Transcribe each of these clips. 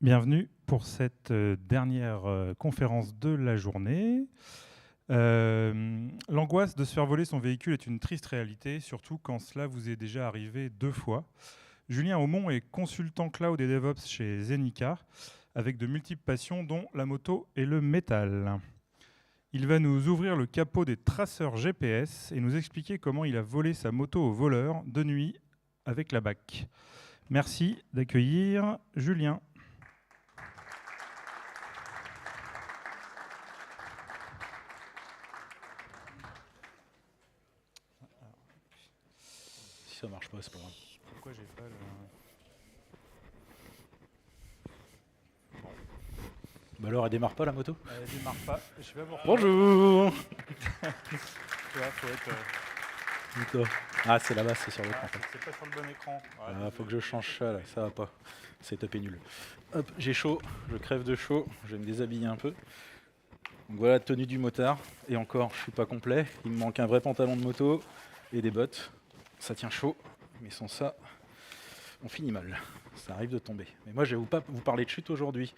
Bienvenue pour cette dernière conférence de la journée. L'angoisse de se faire voler son véhicule est une triste réalité, surtout quand cela vous est déjà arrivé 2 fois. Julien Aumont est consultant cloud et DevOps chez Zenica, avec de multiples passions dont la moto et le métal. Il va nous ouvrir le capot des traceurs GPS et nous expliquer comment il a volé sa moto au voleur de nuit avec la BAC. Merci d'accueillir Julien. Si ça marche pas, c'est pas grave. Pourquoi j'ai pas le... Bah alors, elle démarre pas la moto? Elle démarre pas. Je vais vous reprendre. Bonjour. Tu vois, faut être... Dis-toi. Ah, c'est là-bas, c'est sur l'autre en fait. c'est pas sur le bon écran. Ouais, Ah, faut que je change ça là, ça va pas. C'est tapé nul. Hop, j'ai chaud, je crève de chaud, je vais me déshabiller un peu. Donc voilà la tenue du motard. Et encore, je suis pas complet. Il me manque un vrai pantalon de moto et des bottes. Ça tient chaud, mais sans ça, on finit mal. Ça arrive de tomber. Mais moi, je vais pas vous parler de chute aujourd'hui.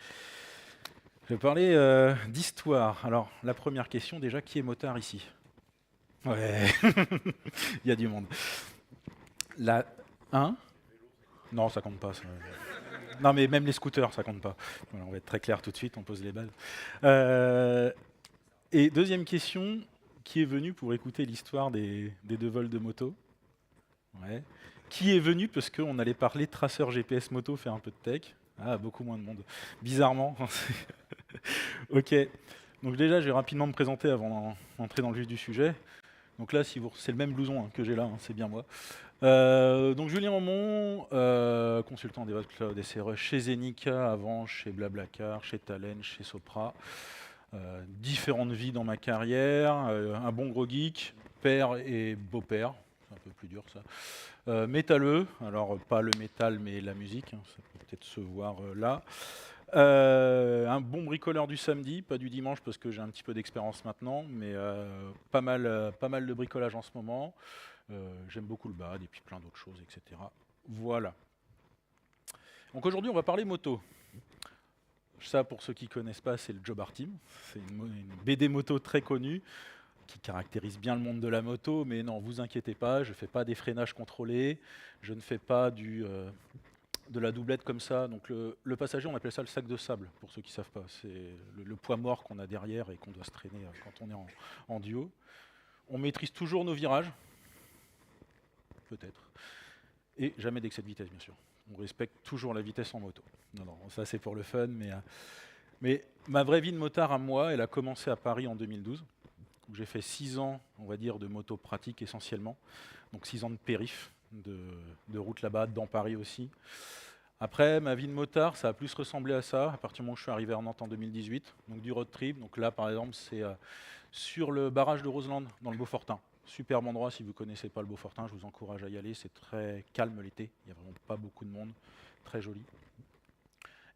Je vais parler d'histoire. Alors, la première question déjà, qui est motard ici? Ouais, il y a du monde. La 1? Non, ça compte pas. Ça. Non, mais même les scooters, ça compte pas. Voilà, on va être très clair tout de suite, on pose les bases. Et deuxième question, qui est venu pour écouter l'histoire des 2 vols de moto? Ouais. Qui est venu parce qu'on allait parler traceur GPS moto, faire un peu de tech? Ah, beaucoup moins de monde. Bizarrement. Ok. Donc déjà, je vais rapidement me présenter avant d'entrer dans le vif du sujet. Donc là, c'est le même blouson que j'ai là, c'est bien moi. Donc Julien Aumont, consultant DevOps Cloud et CRE chez Zenica, avant chez Blablacar, chez Talent, chez Sopra. Différentes vies dans ma carrière, un bon gros geek, père et beau-père, c'est un peu plus dur ça. Métalleux, alors pas le métal mais la musique, ça peut peut-être se voir là. Un bon bricoleur du samedi, pas du dimanche parce que j'ai un petit peu d'expérience maintenant, mais pas mal de bricolage en ce moment. J'aime beaucoup le BAD et puis plein d'autres choses, etc. Voilà. Donc aujourd'hui, on va parler moto. Ça, pour ceux qui ne connaissent pas, c'est le Job Art Team. C'est une BD moto très connue qui caractérise bien le monde de la moto, mais non, vous inquiétez pas, je ne fais pas des freinages contrôlés, je ne fais pas de la doublette comme ça. Donc le passager, on appelle ça le sac de sable, pour ceux qui ne savent pas. C'est le poids mort qu'on a derrière et qu'on doit se traîner quand on est en duo. On maîtrise toujours nos virages, peut-être, et jamais d'excès de vitesse, bien sûr. On respecte toujours la vitesse en moto. Non, non, ça c'est pour le fun, mais ma vraie vie de motard à moi, elle a commencé à Paris en 2012, où j'ai fait 6 ans, on va dire, de moto pratique essentiellement, donc 6 ans de périph', de route là-bas, dans Paris aussi. Après, ma vie de motard, ça a plus ressemblé à ça, à partir du moment où je suis arrivé à Nantes en 2018, donc du road trip. Donc là, par exemple, c'est sur le barrage de Roseland, dans le Beaufortin. Superbe endroit, si vous ne connaissez pas le Beaufortin, je vous encourage à y aller, c'est très calme l'été, il n'y a vraiment pas beaucoup de monde, très joli.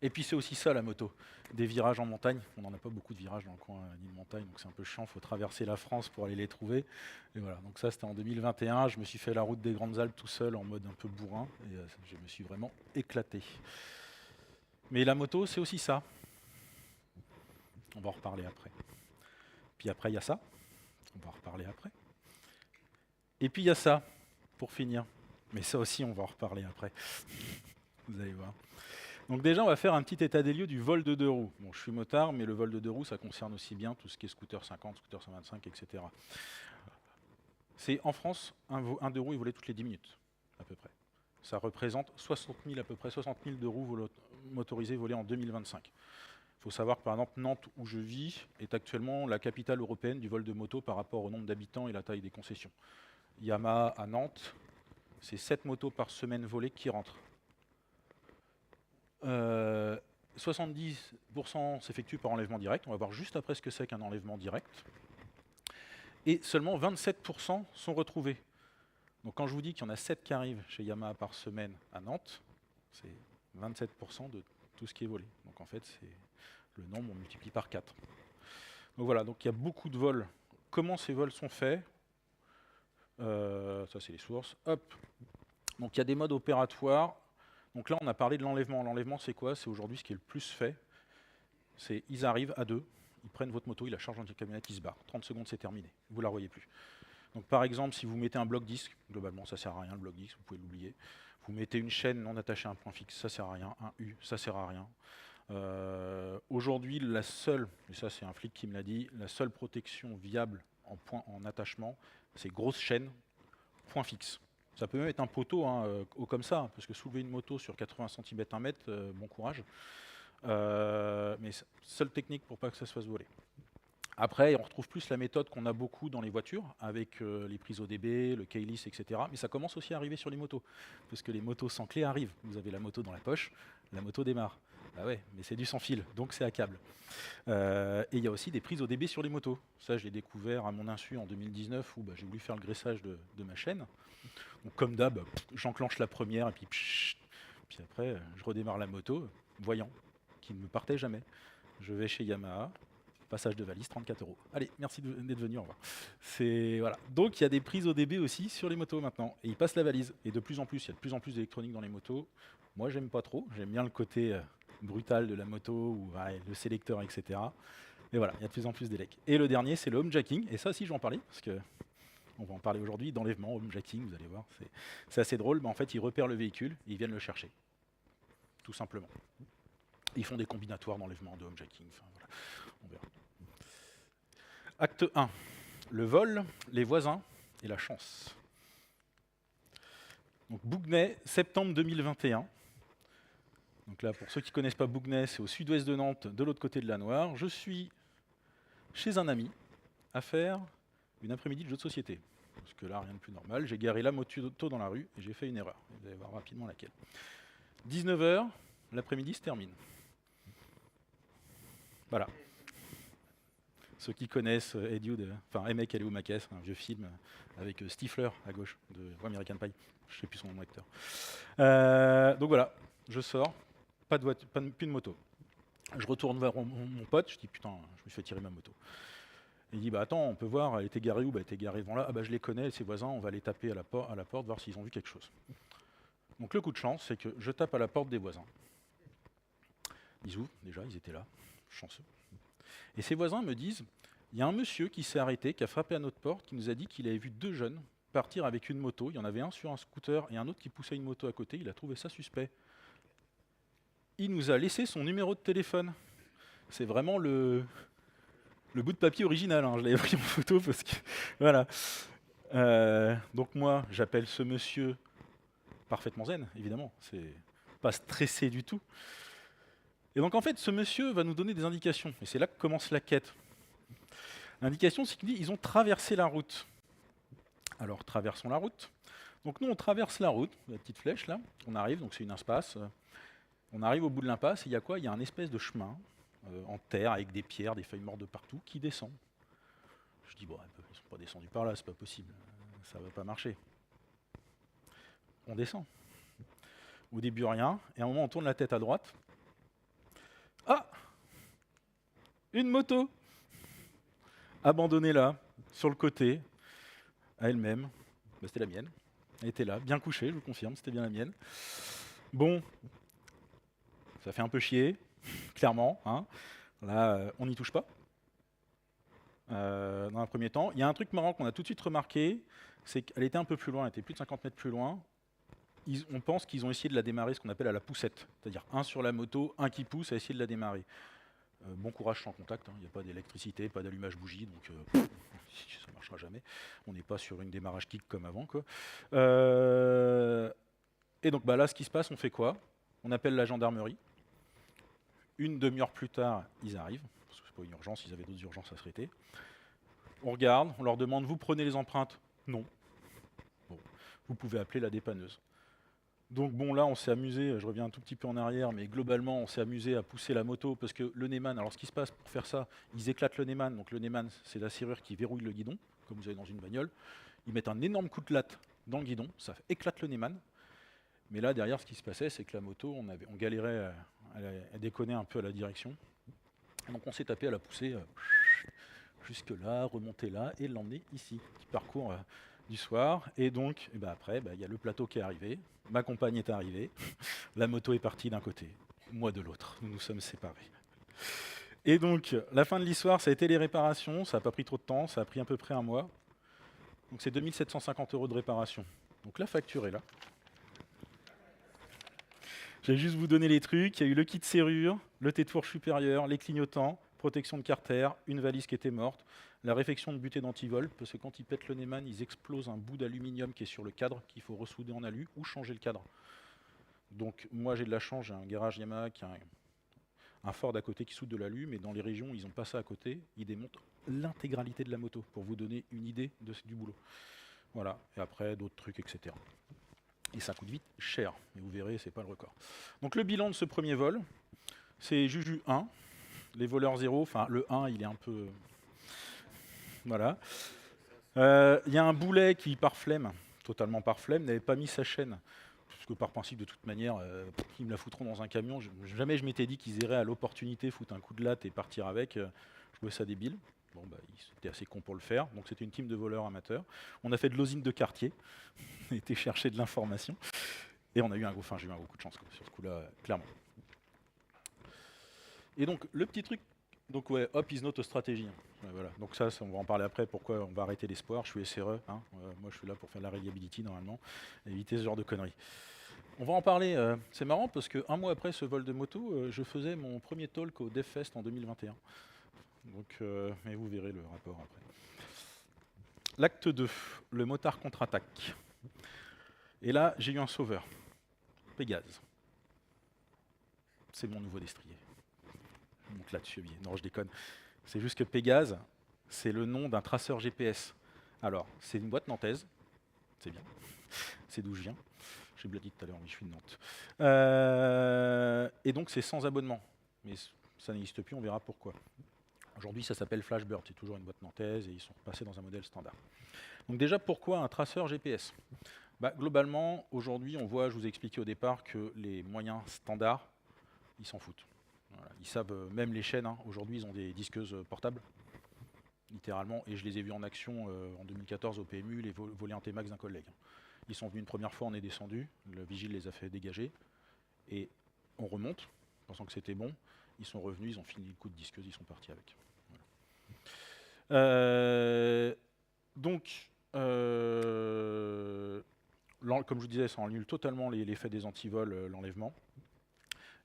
Et puis c'est aussi ça la moto, des virages en montagne. On n'en a pas beaucoup de virages dans le coin ni de montagne, donc c'est un peu chiant, il faut traverser la France pour aller les trouver. Et voilà, donc ça c'était en 2021, je me suis fait la route des Grandes Alpes tout seul en mode un peu bourrin, et je me suis vraiment éclaté. Mais la moto c'est aussi ça. On va en reparler après. Puis après il y a ça, on va en reparler après. Et puis il y a ça, pour finir. Mais ça aussi on va en reparler après. Vous allez voir. Donc déjà, on va faire un petit état des lieux du vol de 2 roues. Bon, je suis motard, mais le vol de 2 roues, ça concerne aussi bien tout ce qui est scooter 50, scooter 125, etc. C'est en France, un 2 roues est volé toutes les 10 minutes, à peu près. Ça représente 60 000, à peu près 60 000 2 roues motorisées volées en 2025. Il faut savoir que par exemple, Nantes, où je vis, est actuellement la capitale européenne du vol de moto par rapport au nombre d'habitants et la taille des concessions. Yamaha à Nantes, c'est 7 motos par semaine volées qui rentrent. 70% s'effectue par enlèvement direct. On va voir juste après ce que c'est qu'un enlèvement direct. Et seulement 27% sont retrouvés. Donc quand je vous dis qu'il y en a 7 qui arrivent chez Yamaha par semaine à Nantes, c'est 27% de tout ce qui est volé. Donc en fait, c'est le nombre, on multiplie par 4. Donc voilà, donc il y a beaucoup de vols. Comment ces vols sont faits? Ça, c'est les sources. Hop. Donc il y a des modes opératoires. Donc là, on a parlé de l'enlèvement. L'enlèvement, c'est quoi? C'est aujourd'hui ce qui est le plus fait. C'est ils arrivent à deux, ils prennent votre moto, ils la chargent dans une camionnette, ils se barrent. 30 secondes, c'est terminé. Vous ne la revoyez plus. Donc par exemple, si vous mettez un bloc disque, globalement, ça ne sert à rien le bloc disque, vous pouvez l'oublier. Vous mettez une chaîne non attachée à un point fixe, ça ne sert à rien. Un U, ça ne sert à rien. Aujourd'hui, la seule, et ça c'est un flic qui me l'a dit, la seule protection viable en attachement, c'est grosse chaîne, point fixe. Ça peut même être un poteau comme ça, parce que soulever une moto sur 80 cm, 1 mètre, bon courage. Mais seule technique pour pas que ça se fasse voler. Après, on retrouve plus la méthode qu'on a beaucoup dans les voitures, avec les prises ODB, le keyless, etc. Mais ça commence aussi à arriver sur les motos, parce que les motos sans clé arrivent. Vous avez la moto dans la poche, la moto démarre. Ah ouais, mais c'est du sans fil, donc c'est à câble. Et il y a aussi des prises ODB sur les motos. Ça, je l'ai découvert à mon insu en 2019, où j'ai voulu faire le graissage de ma chaîne. Donc comme d'hab, j'enclenche la première, et puis après, je redémarre la moto, voyant, qui ne me partait jamais. Je vais chez Yamaha, passage de valise, 34 €. Allez, merci d'être venu, au revoir. Voilà. Donc il y a des prises ODB aussi sur les motos maintenant, et ils passent la valise. Et de plus en plus, il y a de plus en plus d'électronique dans les motos. Moi, j'aime pas trop, j'aime bien le côté brutal de la moto, ou le sélecteur, etc. Et voilà, il y a de plus en plus d'élec. Et le dernier, c'est le homejacking, et ça aussi, je vais en parler, parce que on va en parler aujourd'hui, d'enlèvement, homejacking, vous allez voir, c'est assez drôle, mais en fait, ils repèrent le véhicule, et ils viennent le chercher, tout simplement. Ils font des combinatoires d'enlèvement, de homejacking, enfin voilà, on verra. Acte 1, le vol, les voisins et la chance. Donc Bouguenais, septembre 2021. Donc là, pour ceux qui ne connaissent pas Bouguenais, c'est au sud-ouest de Nantes, de l'autre côté de la Noire. Je suis chez un ami à faire une après-midi de jeu de société. Parce que là, rien de plus normal. J'ai garé la moto dans la rue et j'ai fait une erreur. Vous allez voir rapidement laquelle. 19 h, l'après-midi se termine. Voilà. Ceux qui connaissent Emek Aleumakes, un vieux film avec Stifler à gauche de American Pie. Je ne sais plus son nom d'acteur. Donc voilà, je sors, pas de voiture, plus de moto. Je retourne vers mon pote, je dis putain, je me fais tirer ma moto. Il dit bah attends, on peut voir, elle était garée où? Bah, elle était garée devant là. Ah bah je les connais, ses voisins, on va les taper à la porte, voir s'ils ont vu quelque chose. Donc le coup de chance, c'est que je tape à la porte des voisins. Ils ouvrent, déjà, ils étaient là, chanceux. Et ses voisins me disent, il y a un monsieur qui s'est arrêté, qui a frappé à notre porte, qui nous a dit qu'il avait vu 2 jeunes partir avec une moto. Il y en avait un sur un scooter et un autre qui poussait une moto à côté. Il a trouvé ça suspect. Il nous a laissé son numéro de téléphone. C'est vraiment le bout de papier original. Je l'avais pris en photo parce que... Voilà. Donc moi, j'appelle ce monsieur parfaitement zen, évidemment. C'est pas stressé du tout. Et donc en fait, ce monsieur va nous donner des indications. Et c'est là que commence la quête. L'indication, c'est qu'il dit ils ont traversé la route. Alors traversons la route. Donc nous, on traverse la route, la petite flèche là. On arrive, donc c'est une impasse. On arrive au bout de l'impasse, et il y a quoi? Il y a un espèce de chemin en terre avec des pierres, des feuilles mortes de partout qui descend. Je dis bon, ils ne sont pas descendus par là, c'est pas possible. Ça va pas marcher. On descend. Au début, rien. Et à un moment, on tourne la tête à droite. Ah! Une moto! Abandonnée là, sur le côté, à elle-même. Bah, c'était la mienne. Elle était là, bien couchée, je vous confirme, c'était bien la mienne. Bon, ça fait un peu chier, clairement. Là, on n'y touche pas. Dans un premier temps. Il y a un truc marrant qu'on a tout de suite remarqué, c'est qu'elle était un peu plus loin, elle était plus de 50 mètres plus loin. On pense qu'ils ont essayé de la démarrer, ce qu'on appelle à la poussette. C'est-à-dire un sur la moto, un qui pousse, à essayer de la démarrer. Bon courage sans contact, il n'y a pas d'électricité, pas d'allumage bougie, donc ça ne marchera jamais. On n'est pas sur une démarrage kick comme avant, quoi. Et donc là, ce qui se passe, on fait quoi? On appelle la gendarmerie. Une demi-heure plus tard, ils arrivent. Parce que c'est pas une urgence, ils avaient d'autres urgences à se traiter. On regarde, on leur demande, vous prenez les empreintes? Non. Bon, vous pouvez appeler la dépanneuse. Donc bon, là, on s'est amusé, je reviens un tout petit peu en arrière, mais globalement, on s'est amusé à pousser la moto, parce que le Neyman, alors ce qui se passe pour faire ça, ils éclatent le Neyman. Donc le Neyman, c'est la serrure qui verrouille le guidon, comme vous avez dans une bagnole. Ils mettent un énorme coup de latte dans le guidon, ça éclate le Neyman. Mais là, derrière, ce qui se passait, c'est que la moto, on galérait à déconner un peu à la direction. Donc on s'est tapé à la pousser jusque là, remonter là, et l'emmener ici. Petit parcours du soir. Et donc, après, il y a le plateau qui est arrivé, ma compagne est arrivée, la moto est partie d'un côté, moi de l'autre. Nous nous sommes séparés. Et donc, la fin de l'histoire, ça a été les réparations. Ça n'a pas pris trop de temps, ça a pris à peu près un mois. Donc, c'est 2 750 € de réparation. Donc, la facture est là. Je vais juste vous donner les trucs. Il y a eu le kit serrure, le T-fourche supérieur, les clignotants, protection de carter, une valise qui était morte, la réfection de butée d'antivol, parce que quand ils pètent le Neyman, ils explosent un bout d'aluminium qui est sur le cadre, qu'il faut ressouder en alu ou changer le cadre. Donc moi j'ai de la chance, j'ai un garage Yamaha qui a un Ford à côté qui soude de l'alu, mais dans les régions où ils n'ont pas ça à côté, ils démontent l'intégralité de la moto pour vous donner une idée du boulot. Voilà, et après d'autres trucs, etc. Et ça coûte vite cher, mais vous verrez, c'est pas le record. Donc le bilan de ce premier vol, c'est Juju 1, les voleurs 0, enfin le 1 il est un peu... Voilà. Il y a un boulet qui, par flemme, totalement par flemme, n'avait pas mis sa chaîne. Parce que par principe, de toute manière, ils me la foutront dans un camion. Jamais je m'étais dit qu'ils iraient à l'opportunité foutre un coup de latte et partir avec. Je trouvais ça débile. Bon, ils étaient assez cons pour le faire. Donc c'était une team de voleurs amateurs. On a fait de l'osine de quartier. On a été chercher de l'information. Et on a eu j'ai eu un gros coup de chance sur ce coup-là, clairement. Et donc, le petit truc, donc ouais, hop is not a stratégie. Ouais, voilà. Donc ça, on va en parler après, pourquoi on va arrêter l'espoir. Je suis SRE, hein. Moi je suis là pour faire de la reliability normalement, éviter ce genre de conneries. On va en parler, c'est marrant parce qu'un mois après ce vol de moto, je faisais mon premier talk au DevFest en 2021. Donc, mais vous verrez le rapport après. L'acte 2, le motard contre-attaque. Et là, j'ai eu un sauveur, Pégase. C'est mon nouveau destrier. Je monte là-dessus, non je déconne. C'est juste que Pégase, c'est le nom d'un traceur GPS. Alors, c'est une boîte nantaise, c'est bien, c'est d'où je viens. J'ai bien dit tout à l'heure, mais je suis de Nantes. Et donc, c'est sans abonnement. Mais ça n'existe plus, on verra pourquoi. Aujourd'hui, ça s'appelle Flashbird, c'est toujours une boîte nantaise et ils sont repassés dans un modèle standard. Donc déjà, pourquoi un traceur GPS ? Globalement, aujourd'hui, on voit, je vous ai expliqué au départ, que les moyens standards, ils s'en foutent. Voilà. Ils savent, même les chaînes, hein, aujourd'hui, ils ont des disqueuses portables, littéralement, et je les ai vus en action en 2014 au PMU, les voler un T-Max d'un collègue. Ils sont venus une première fois, on est descendu, le vigile les a fait dégager, et on remonte, pensant que c'était bon. Ils sont revenus, ils ont fini le coup de disqueuse, ils sont partis avec. Voilà. Donc, comme je vous disais, ça annule totalement l'effet des antivols, l'enlèvement.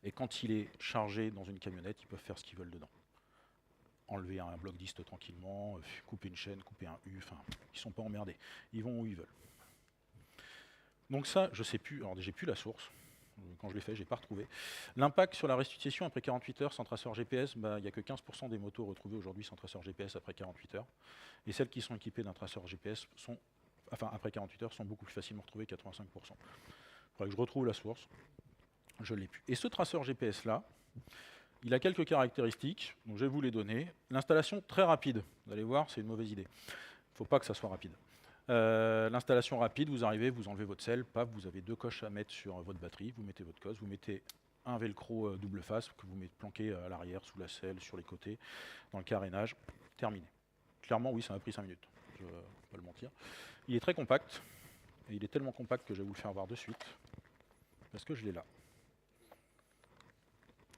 Et quand il est chargé dans une camionnette, ils peuvent faire ce qu'ils veulent dedans. Enlever un bloc dist tranquillement, couper une chaîne, couper un U, enfin, ils ne sont pas emmerdés. Ils vont où ils veulent. Donc ça, je ne sais plus, alors j'ai plus la source. Quand je l'ai fait, je n'ai pas retrouvé. L'impact sur la restitution après 48 heures sans traceur GPS, il n'y a que 15% des motos retrouvées aujourd'hui sans traceur GPS après 48 heures. Et celles qui sont équipées d'un traceur GPS après 48 heures sont beaucoup plus facilement retrouvées, 85%. Il faudrait que je retrouve la source. Je ne l'ai plus. Et ce traceur GPS-là, il a quelques caractéristiques, donc je vais vous les donner. L'installation très rapide. Vous allez voir, c'est une mauvaise idée. Il ne faut pas que ça soit rapide. L'installation rapide, vous arrivez, vous enlevez votre selle, paf, vous avez 2 coches à mettre sur votre batterie, vous mettez votre cosse, vous mettez un velcro double face que vous mettez planqué à l'arrière, sous la selle, sur les côtés, dans le carénage, terminé. Clairement, oui, ça m'a pris 5 minutes, je ne vais pas le mentir. Il est très compact, et il est tellement compact que je vais vous le faire voir de suite, parce que je l'ai là.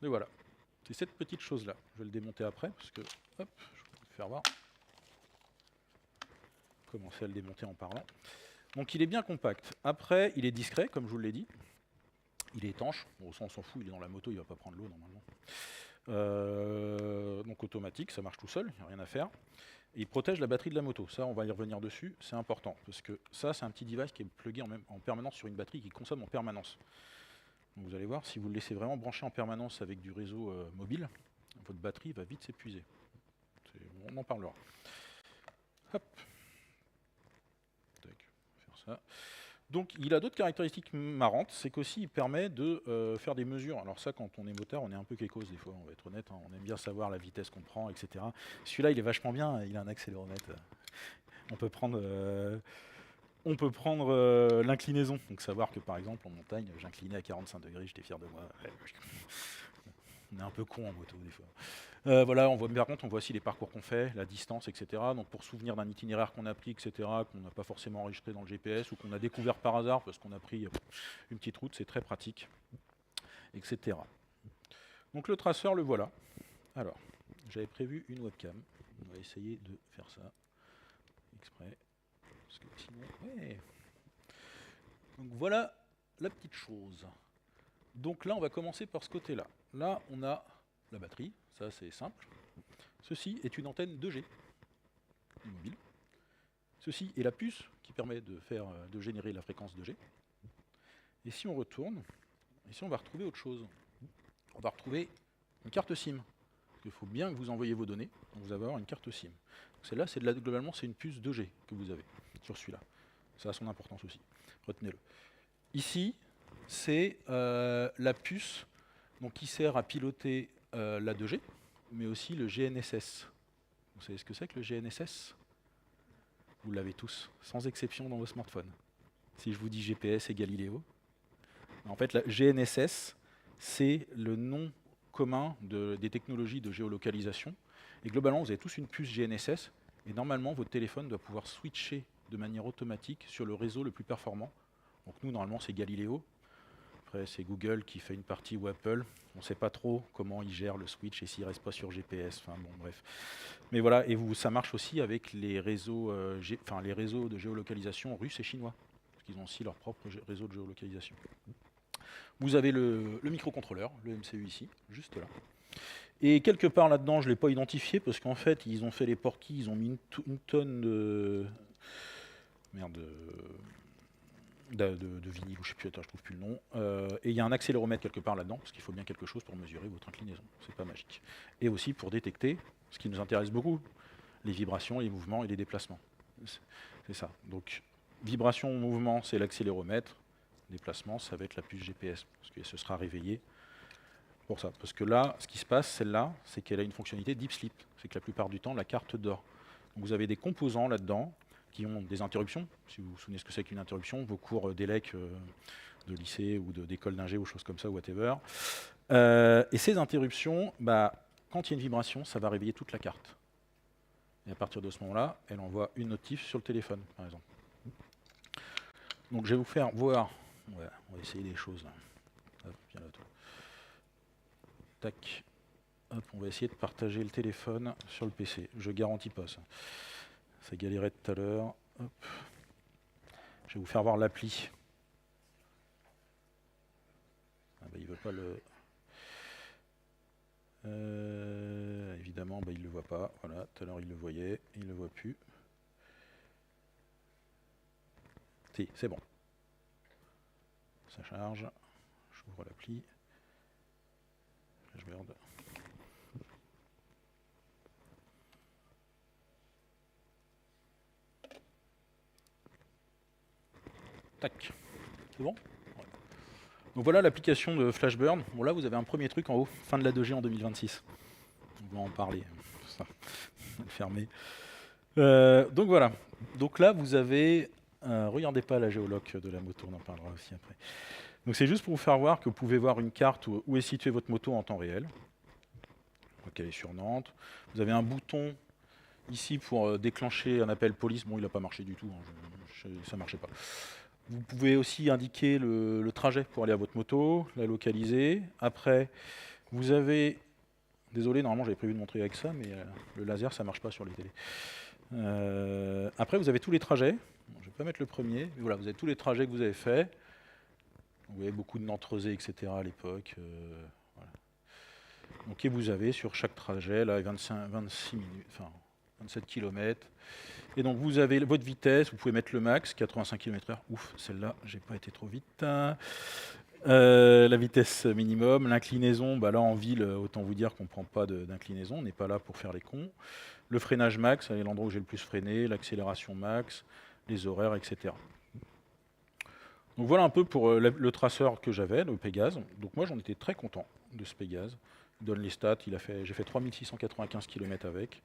Et voilà, c'est cette petite chose-là. Je vais le démonter après, parce que, hop, je vais vous le faire voir. Commencer à le démonter en parlant. Donc il est bien compact. Après, il est discret, comme je vous l'ai dit. Il est étanche. Bon, ça, on s'en fout, il est dans la moto, il ne va pas prendre l'eau normalement. Donc automatique, ça marche tout seul, il n'y a rien à faire. Et il protège la batterie de la moto. Ça, on va y revenir dessus, c'est important. Parce que ça, c'est un petit device qui est plugué en permanence sur une batterie qui consomme en permanence. Donc vous allez voir, si vous le laissez vraiment brancher en permanence avec du réseau mobile, votre batterie va vite s'épuiser. On en parlera. Hop. Ça. Donc il a d'autres caractéristiques marrantes, c'est qu'aussi il permet de faire des mesures. Alors ça, quand on est motard, on est un peu kékos des fois, on va être honnête, hein, on aime bien savoir la vitesse qu'on prend, etc. Celui-là, il est vachement bien, il a un accéléromètre. On peut prendre l'inclinaison, donc savoir que par exemple en montagne, j'inclinais à 45 degrés, j'étais fier de moi. On est un peu con en moto des fois. Voilà, par contre, on voit aussi les parcours qu'on fait, la distance, etc. Donc pour se souvenir d'un itinéraire qu'on a pris, etc., qu'on n'a pas forcément enregistré dans le GPS ou qu'on a découvert par hasard parce qu'on a pris une petite route, c'est très pratique, etc. Donc le traceur, le voilà. Alors, j'avais prévu une webcam. On va essayer de faire ça exprès. Parce que sinon, ouais. Donc voilà la petite chose. Donc là, on va commencer par ce côté-là. Là, on a la batterie, ça c'est simple. Ceci est une antenne 2G mobile. Ceci est la puce qui permet de générer la fréquence 2G. Et si on retourne, ici on va retrouver autre chose. On va retrouver une carte SIM. Il faut bien que vous envoyez vos données, donc vous allez avoir une carte SIM. Celle-là, globalement, c'est une puce 2G que vous avez sur celui-là. Ça a son importance aussi, retenez-le. Ici, c'est la puce donc, qui sert à piloter la 2G, mais aussi le GNSS. Vous savez ce que c'est que le GNSS? Vous l'avez tous, sans exception dans vos smartphones. Si je vous dis GPS et Galileo, en fait, la GNSS, c'est le nom commun des technologies de géolocalisation. Et globalement, vous avez tous une puce GNSS, et normalement, votre téléphone doit pouvoir switcher de manière automatique sur le réseau le plus performant. Donc nous, normalement, c'est Galileo. Après, c'est Google qui fait une partie ou Apple. On ne sait pas trop comment ils gèrent le switch et s'il ne reste pas sur GPS. Enfin bon, bref. Mais voilà, et ça marche aussi avec les réseaux, les réseaux de géolocalisation russes et chinois. Parce qu'ils ont aussi leur propre réseau de géolocalisation. Vous avez le microcontrôleur, le MCU ici, juste là. Et quelque part là-dedans, je ne l'ai pas identifié parce qu'en fait, ils ont fait les ports-keys, ils ont mis une tonne de... Merde, de vinyle, ou je sais plus, attends, je trouve plus le nom. Et il y a un accéléromètre quelque part là-dedans, parce qu'il faut bien quelque chose pour mesurer votre inclinaison. C'est pas magique. Et aussi pour détecter ce qui nous intéresse beaucoup, les vibrations, les mouvements et les déplacements. C'est ça. Donc, vibration, mouvement, c'est l'accéléromètre. Déplacement, ça va être la puce GPS, parce que ce sera réveillé pour ça. Parce que là, ce qui se passe, celle-là, c'est qu'elle a une fonctionnalité deep sleep. C'est que la plupart du temps, la carte dort. Donc vous avez des composants là-dedans qui ont des interruptions. Si vous vous souvenez ce que c'est qu'une interruption, vos cours d'élec de lycée ou d'école d'ingé ou choses comme ça, whatever. Et ces interruptions, quand il y a une vibration, ça va réveiller toute la carte. Et à partir de ce moment-là, elle envoie une notif sur le téléphone, par exemple. Donc je vais vous faire voir. Ouais, on va essayer des choses là. Hop, viens là, toi. Tac. Hop, on va essayer de partager le téléphone sur le PC. Je garantis pas ça. Ça galérait tout à l'heure. Hop. Je vais vous faire voir l'appli. Ah il veut pas le... évidemment, il ne le voit pas. Voilà, tout à l'heure il le voyait, il ne le voit plus. Si, c'est bon. Ça charge. J'ouvre l'appli. Je merde. Tac. C'est bon? Ouais. Donc voilà l'application de Flashburn. Bon là vous avez un premier truc en haut, fin de la 2G en 2026. On va en parler. Ça, le fermer. Donc voilà. Donc là vous avez... regardez pas la géoloc de la moto, on en parlera aussi après. Donc c'est juste pour vous faire voir que vous pouvez voir une carte où est située votre moto en temps réel. Donc elle est sur Nantes. Vous avez un bouton ici pour déclencher un appel police. Bon, il n'a pas marché du tout, hein, ça ne marchait pas. Vous pouvez aussi indiquer le trajet pour aller à votre moto, la localiser. Après, vous avez... Désolé, normalement j'avais prévu de montrer avec ça, mais le laser, ça ne marche pas sur les télés. Après, vous avez tous les trajets. Bon, je ne vais pas mettre le premier, mais voilà, vous avez tous les trajets que vous avez faits. Vous avez beaucoup de Nantes-Rezé, etc. à l'époque. Voilà. Donc, et vous avez sur chaque trajet, là, 26 minutes, enfin 27 km. Et donc, vous avez votre vitesse, vous pouvez mettre le max, 85 km/h. Ouf, celle-là, j'ai pas été trop vite. La vitesse minimum, l'inclinaison, là en ville, autant vous dire qu'on ne prend pas d'inclinaison, on n'est pas là pour faire les cons. Le freinage max, c'est l'endroit où j'ai le plus freiné, l'accélération max, les horaires, etc. Donc voilà un peu pour le traceur que j'avais, le Pégase. Donc moi j'en étais très content de ce Pégase. Il donne les stats, j'ai fait 3695 km avec.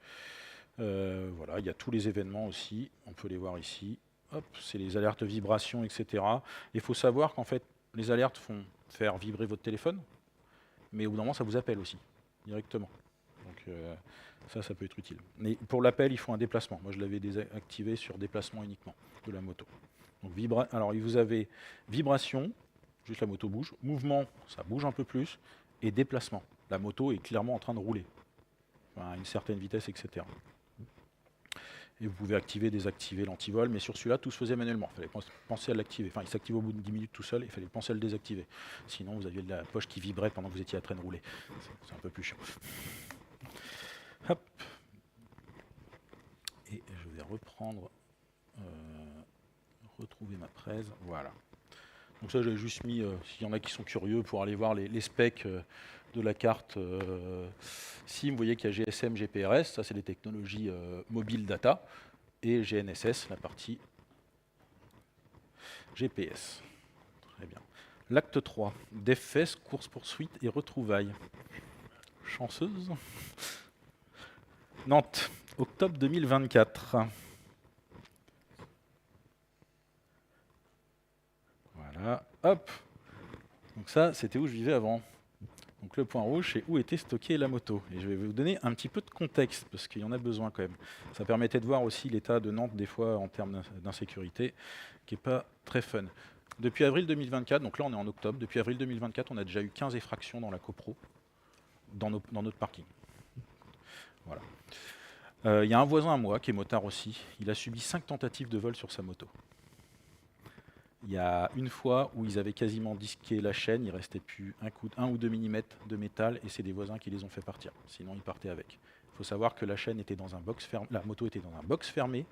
Voilà, il y a tous les événements aussi, on peut les voir ici. Hop, c'est les alertes vibrations, etc. Il faut savoir qu'en fait, les alertes font faire vibrer votre téléphone, mais au bout d'un moment, ça vous appelle aussi, directement. Donc ça peut être utile. Mais pour l'appel, il faut un déplacement. Moi, je l'avais désactivé sur déplacement uniquement de la moto. Donc, alors, vous avez vibration, juste la moto bouge. Mouvement, ça bouge un peu plus. Et déplacement. La moto est clairement en train de rouler. Enfin, à une certaine vitesse, etc. Et vous pouvez activer, désactiver l'antivol, mais sur celui-là, tout se faisait manuellement. Il fallait penser à l'activer. Enfin, il s'active au bout de 10 minutes tout seul, il fallait penser à le désactiver. Sinon, vous aviez de la poche qui vibrait pendant que vous étiez à train de rouler. C'est un peu plus chiant. Hop. Et je vais reprendre, retrouver ma presse. Voilà. Donc ça, j'ai juste mis, s'il y en a qui sont curieux, pour aller voir les specs de la carte SIM. Vous voyez qu'il y a GSM, GPRS, ça c'est les technologies mobile data, et GNSS, la partie GPS. Très bien. L'acte 3, DevFest, course-poursuite et retrouvailles. Chanceuse. Nantes, octobre 2024. Voilà, hop. Donc ça, c'était où je vivais avant. Donc le point rouge, c'est où était stockée la moto. Et je vais vous donner un petit peu de contexte, parce qu'il y en a besoin quand même. Ça permettait de voir aussi l'état de Nantes, des fois, en termes d'insécurité, qui n'est pas très fun. Depuis avril 2024, donc là on est en octobre, depuis avril 2024, on a déjà eu 15 effractions dans la copro, dans notre parking. Voilà. Il y a un voisin à moi, qui est motard aussi, il a subi 5 tentatives de vol sur sa moto. Il y a une fois où ils avaient quasiment disqué la chaîne, il restait plus 1 ou 2 mm de métal et c'est des voisins qui les ont fait partir. Sinon, ils partaient avec. Il faut savoir que la chaîne était dans un box fermé, la moto était dans un box fermé,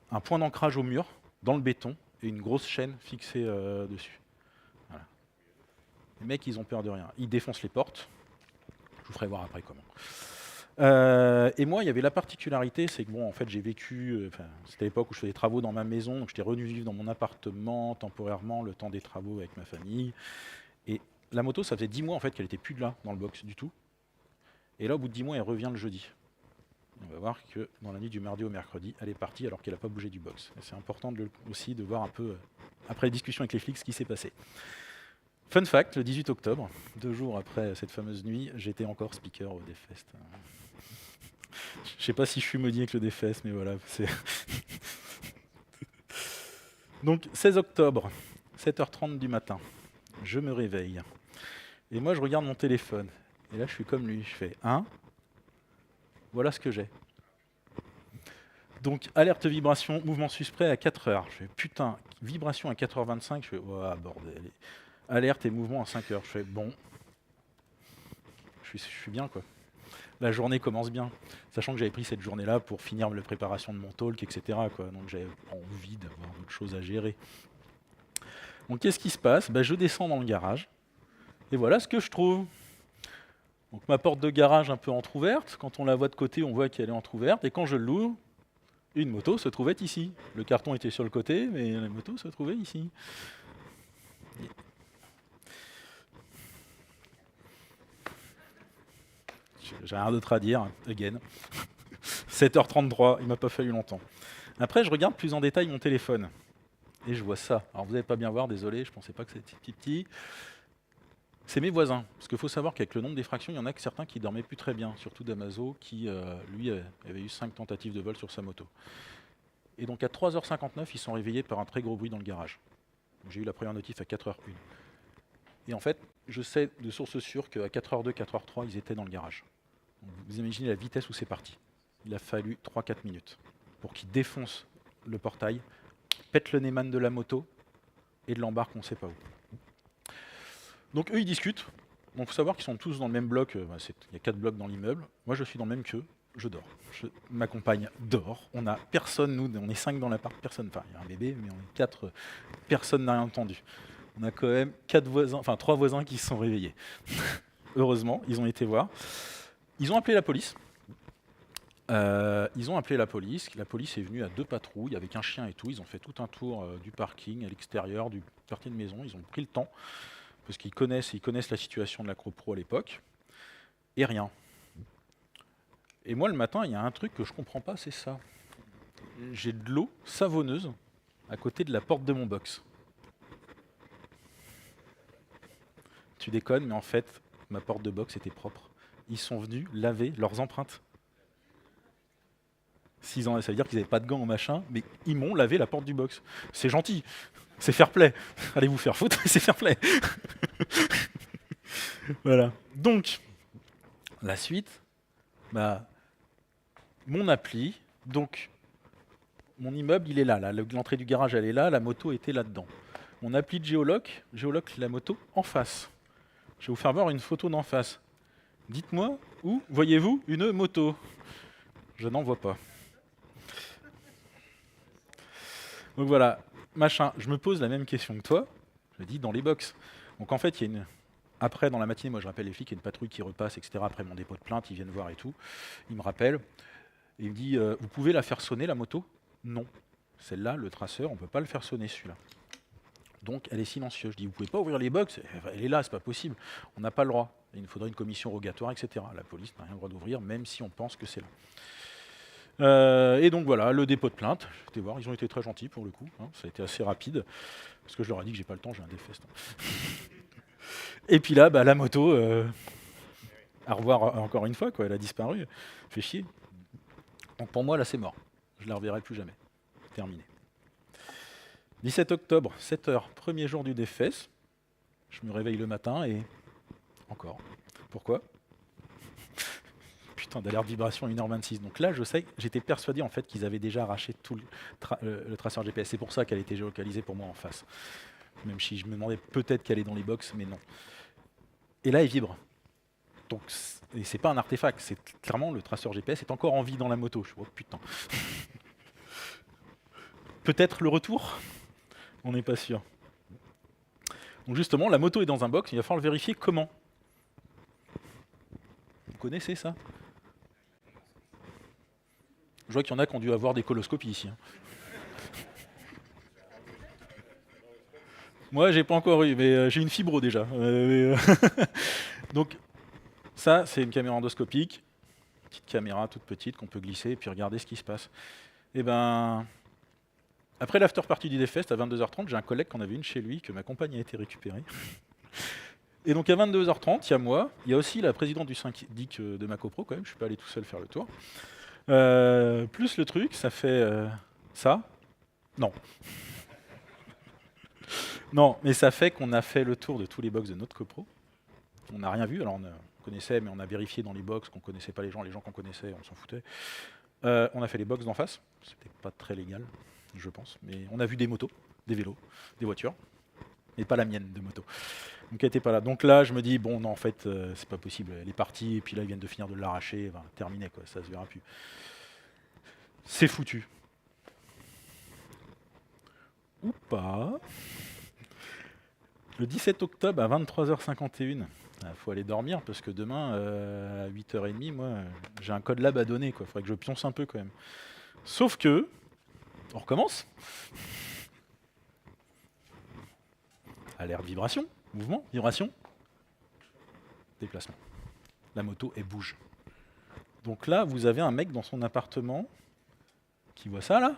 un point d'ancrage au mur, dans le béton et une grosse chaîne fixée dessus. Voilà. Les mecs, ils ont peur de rien. Ils défoncent les portes. Je vous ferai voir après comment. Et moi, il y avait la particularité, c'est que bon, en fait, j'ai vécu, c'était l'époque où je faisais des travaux dans ma maison, donc j'étais revenu vivre dans mon appartement temporairement le temps des travaux avec ma famille. Et la moto, ça faisait 10 mois en fait qu'elle était plus là dans le box du tout. Et là, au bout de 10 mois, elle revient le jeudi. Et on va voir que dans la nuit du mardi au mercredi, elle est partie alors qu'elle n'a pas bougé du box. Et c'est important aussi de voir un peu, après les discussions avec les flics, ce qui s'est passé. Fun fact, le 18 octobre, 2 jours après cette fameuse nuit, j'étais encore speaker au DevFest. Je ne sais pas si je suis maudit avec le DevFest, mais voilà. Donc, 16 octobre, 7h30 du matin, je me réveille. Et moi, je regarde mon téléphone. Et là, je suis comme lui. Je fais voilà ce que j'ai. Donc, alerte vibration, mouvement suspect à 4h. Je fais putain, vibration à 4h25. Je fais bordel. Alerte et mouvement à 5h. Je fais bon. Je suis bien, quoi. La journée commence bien, sachant que j'avais pris cette journée-là pour finir la préparation de mon talk, etc. quoi. Donc j'avais envie d'avoir d'autres choses à gérer. Donc qu'est-ce qui se passe ? Je descends dans le garage, et voilà ce que je trouve. Donc ma porte de garage un peu entrouverte, quand on la voit de côté, on voit qu'elle est entrouverte, et quand je l'ouvre, une moto se trouvait ici. Le carton était sur le côté, mais la moto se trouvait ici. J'ai rien d'autre à dire, again. 7h33, il m'a pas fallu longtemps. Après, je regarde plus en détail mon téléphone. Et je vois ça. Alors, vous n'allez pas bien voir, désolé, je ne pensais pas que c'était petit. C'est mes voisins. Parce qu'il faut savoir qu'avec le nombre d'effractions, il y en a que certains qui dormaient plus très bien. Surtout Damaso, qui, lui, avait eu 5 tentatives de vol sur sa moto. Et donc, à 3h59, ils sont réveillés par un très gros bruit dans le garage. J'ai eu la première notif à 4h01. Et en fait, je sais de source sûre qu'à 4h02, 4h03, ils étaient dans le garage. Donc, vous imaginez la vitesse où c'est parti. Il a fallu 3-4 minutes pour qu'ils défoncent le portail, pètent le Neyman de la moto et de l'embarquent on ne sait pas où. Donc eux, ils discutent. Donc il faut savoir qu'ils sont tous dans le même bloc. Il y a 4 blocs dans l'immeuble. Moi, je suis dans le même qu'eux. Je dors. Ma compagne dort. On n'a personne, nous, on est 5 dans l'appart. Personne, enfin, il y a un bébé, mais on est 4. Personne n'a rien entendu. On a quand même 3 voisins qui se sont réveillés. Heureusement, ils ont été voir. Ils ont appelé la police. La police est venue à 2 patrouilles avec un chien et tout, ils ont fait tout un tour du parking à l'extérieur, du quartier de maison, ils ont pris le temps, parce qu'ils connaissent la situation de l'Acropro à l'époque, et rien. Et moi le matin, il y a un truc que je comprends pas, c'est ça. J'ai de l'eau savonneuse à côté de la porte de mon box. Tu déconnes, mais en fait, ma porte de box était propre. ils sont venus laver leurs empreintes. 6 ans, ça veut dire qu'ils n'avaient pas de gants ou machin, mais ils m'ont lavé la porte du box. C'est gentil, c'est fair play. Allez vous faire foutre, c'est fair play. Voilà. Donc, la suite, bah, mon appli, donc, mon immeuble, il est là, l'entrée du garage, elle est là, la moto était là-dedans. Mon appli de géoloc la moto en face. Je vais vous faire voir une photo d'en face. Dites-moi, où voyez-vous une moto? Je n'en vois pas. Donc voilà, machin, je me pose la même question que toi, je dis dans les box. Donc en fait, il y a une... Après, dans la matinée, moi je rappelle les flics, il y a une patrouille qui repasse, etc. Après mon dépôt de plainte, ils viennent voir et tout. Ils me rappellent, et il me dit, vous pouvez la faire sonner la moto? Non. Celle-là, le traceur, on ne peut pas le faire sonner celui-là. Donc elle est silencieuse. Je dis, vous pouvez pas ouvrir les box? Elle est là, c'est pas possible. On n'a pas le droit. Il nous faudrait une commission rogatoire, etc. La police n'a rien le droit d'ouvrir, même si on pense que c'est là. Et donc voilà, le dépôt de plainte. Je vais voir, ils ont été très gentils pour le coup. Hein, ça a été assez rapide. Parce que je leur ai dit que j'ai pas le temps, j'ai un Deathfest. Et puis là, bah, la moto, à revoir encore une fois, quoi, elle a disparu. Fait chier. Donc pour moi, là, c'est mort. Je la reverrai plus jamais. Terminé. 17 octobre, 7h, premier jour du Deathfest. Je me réveille le matin et encore. Pourquoi? Putain, d'alerte vibration 1h26. Donc là, je sais, j'étais persuadé en fait qu'ils avaient déjà arraché tout le traceur GPS. C'est pour ça qu'elle était géolocalisée pour moi en face. Même si je me demandais peut-être qu'elle est dans les box, mais non. Et là, il vibre. Donc, et c'est pas un artefact, c'est clairement le traceur GPS est encore en vie dans la moto. Je dis, oh putain. Peut-être le retour? On n'est pas sûr. Donc justement, la moto est dans un box, il va falloir le vérifier comment. Vous connaissez ça? Je vois qu'il y en a qui ont dû avoir des coloscopies ici. Hein. Moi, j'ai pas encore eu, mais j'ai une fibro déjà. Donc, ça, c'est une caméra endoscopique, petite caméra toute petite qu'on peut glisser et puis regarder ce qui se passe. Et ben, après l'after party du Deathfest à 22h30, j'ai un collègue qu'on avait une chez lui que ma compagne a été récupérée. Et donc à 22h30, il y a moi, il y a aussi la présidente du syndic de ma copro quand même. Je suis pas allé tout seul faire le tour. Plus le truc, ça fait ça. Non. Non, mais ça fait qu'on a fait le tour de tous les box de notre copro. On n'a rien vu, alors on connaissait, mais on a vérifié dans les box qu'on connaissait pas les gens qu'on connaissait, on s'en foutait. On a fait les box d'en face, c'était pas très légal, je pense, mais on a vu des motos, des vélos, des voitures, mais pas la mienne de moto. Donc elle n'était pas là. Donc là, je me dis, bon, non, en fait, c'est pas possible, elle est partie, et puis là, ils viennent de finir de l'arracher, enfin, terminé, quoi, ça se verra plus. C'est foutu. Ou pas. Le 17 octobre à 23h51, il faut aller dormir parce que demain, à 8h30, moi, j'ai un code lab à donner. Il faudrait que je pionce un peu quand même. Sauf que, on recommence. Alerte vibration, mouvement, vibration, déplacement. La moto, elle bouge. Donc là, vous avez un mec dans son appartement qui voit ça là.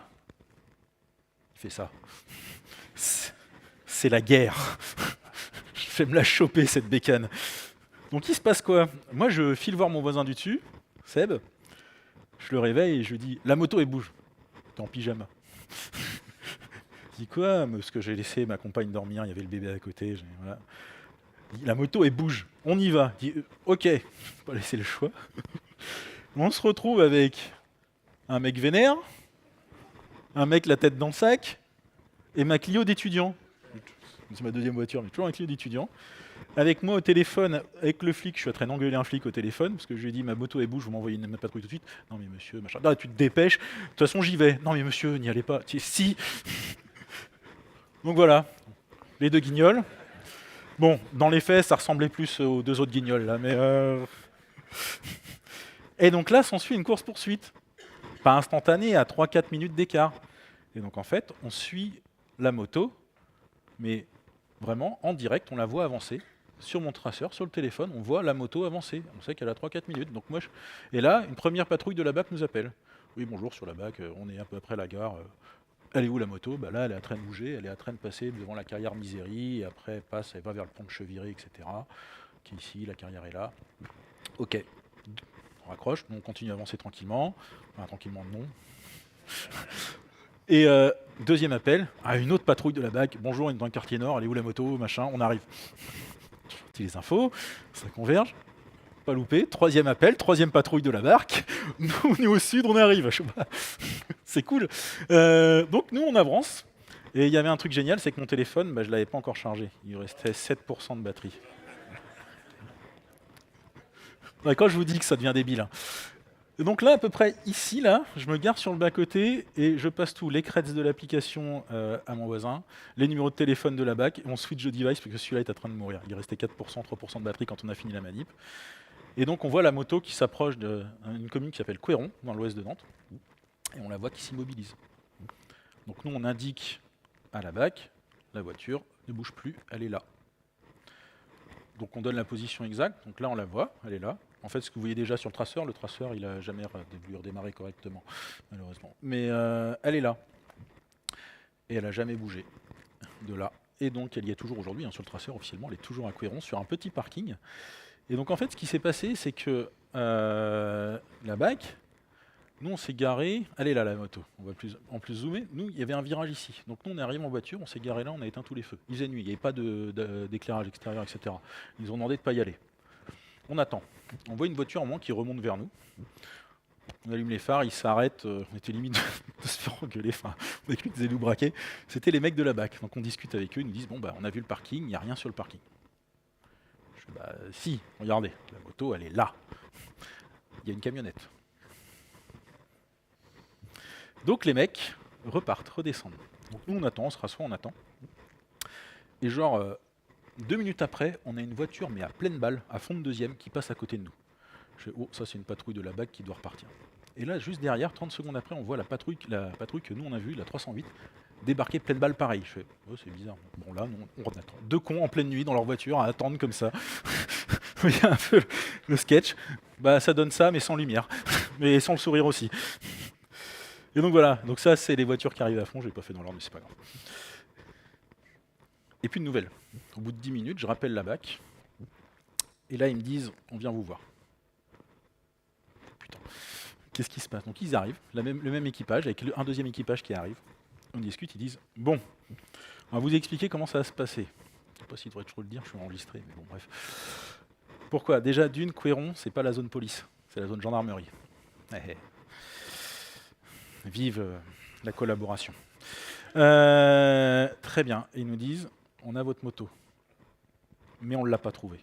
Il fait ça. C'est la guerre. Je vais me la choper cette bécane. Donc il se passe quoi? Moi je file voir mon voisin du dessus, Seb, je le réveille et je lui dis la moto elle bouge. T'es en pyjama. Je dis quoi? Parce que j'ai laissé ma compagne dormir, il y avait le bébé à côté. Voilà. La moto elle bouge, on y va. Je dis, ok, je vais pas laisser le choix. On se retrouve avec un mec vénère, un mec la tête dans le sac, et ma Clio d'étudiant. C'est ma deuxième voiture, mais toujours un Clio d'étudiant. Avec moi au téléphone, avec le flic, je suis en train d'engueuler un flic au téléphone, parce que je lui ai dit, ma moto est bouge, vous m'envoyez une patrouille tout de suite. Non mais monsieur, machin. Non, tu te dépêches, de toute façon j'y vais. Non mais monsieur, n'y allez pas. Si. Donc voilà, les deux guignols. Bon, dans les faits, ça ressemblait plus aux deux autres guignols, là, mais... Et donc là, s'ensuit une course-poursuite. Pas instantanée, à 3-4 minutes d'écart. Et donc en fait, on suit la moto, mais vraiment, en direct, on la voit avancer. Sur mon traceur, sur le téléphone, on voit la moto avancer. On sait qu'elle a 3-4 minutes. Donc moi, Et là, une première patrouille de la BAC nous appelle. Oui, bonjour, sur la BAC, on est à peu près à la gare. Elle est où la moto? Bah là, elle est en train de bouger, elle est en train de passer devant la carrière Misérie, et après, elle va vers le pont de Cheviré, etc. Qui est ici, la carrière est là. Ok, on raccroche, nous on continue à avancer tranquillement. Enfin, tranquillement, non. Et deuxième appel, à une autre patrouille de la BAC. Bonjour, on est dans le quartier nord, elle est où la moto, machin, on arrive. Je sortis les infos, ça converge, pas loupé. Troisième appel, troisième patrouille de la BAC. Nous, on est au sud, on arrive. Je sais pas. C'est cool. Donc nous, on avance. Et il y avait un truc génial, c'est que mon téléphone, je ne l'avais pas encore chargé. Il lui restait 7% de batterie. Ouais, quand je vous dis que ça devient débile. Hein. Et donc là, à peu près ici, là, je me gare sur le bas-côté et je passe tout, les creds de l'application à mon voisin, les numéros de téléphone de la BAC, et on switch de device parce que celui-là est en train de mourir. Il restait 4%, 3% de batterie quand on a fini la manip. Et donc on voit la moto qui s'approche d'une commune qui s'appelle Couéron, dans l'ouest de Nantes, et on la voit qui s'immobilise. Donc nous, on indique à la BAC, la voiture ne bouge plus, elle est là. Donc on donne la position exacte, donc là on la voit, elle est là. En fait, ce que vous voyez déjà sur le traceur il n'a jamais dû redémarrer correctement, malheureusement. Mais elle est là. Et elle n'a jamais bougé de là. Et donc elle y est toujours aujourd'hui, hein, sur le traceur officiellement, elle est toujours à Couéron, sur un petit parking. Et donc en fait, ce qui s'est passé, c'est que la BAC, nous on s'est garé, elle est là la moto, on va en plus zoomer, nous il y avait un virage ici, donc nous on est arrivé en voiture, on s'est garé là, on a éteint tous les feux, il faisait nuit, il n'y avait pas d'éclairage extérieur, etc. Ils ont demandé de ne pas y aller. On attend, on voit une voiture en moins qui remonte vers nous, on allume les phares, ils s'arrêtent, on était limite de se faire engueuler, enfin on a cru qu'ils allaient nous braquer, c'était les mecs de la BAC, donc on discute avec eux, ils nous disent bon on a vu le parking, il n'y a rien sur le parking. Je dis si, regardez, la moto elle est là, il y a une camionnette. Donc les mecs repartent, redescendent. Donc nous on attend, on se rassoit, on attend. Et genre 2 minutes après, on a une voiture mais à pleine balle, à fond de deuxième, qui passe à côté de nous. Je fais oh ça c'est une patrouille de la BAC qui doit repartir. Et là juste derrière, 30 secondes après, on voit la patrouille que nous on a vue, la 308, débarquer pleine balle pareil. Je fais oh c'est bizarre. Bon là on attend. Deux cons en pleine nuit dans leur voiture à attendre comme ça. Il y a un peu le sketch. Ça donne ça mais sans lumière. Mais sans le sourire aussi. Et donc voilà, donc ça c'est les voitures qui arrivent à fond, je l'ai pas fait dans l'ordre mais c'est pas grave. Et puis une nouvelle, au bout de 10 minutes, je rappelle la BAC, et là ils me disent, on vient vous voir. Putain, qu'est-ce qui se passe? Donc ils arrivent, le même équipage, avec un deuxième équipage qui arrive, on discute, ils disent, bon, on va vous expliquer comment ça va se passer. Je sais pas s'il devrait trop le dire, je suis enregistré, mais bon bref. Pourquoi? Déjà d'une, Couéron, c'est pas la zone police, c'est la zone gendarmerie. Vive la collaboration. Très bien. Et ils nous disent, on a votre moto, mais on ne l'a pas trouvée.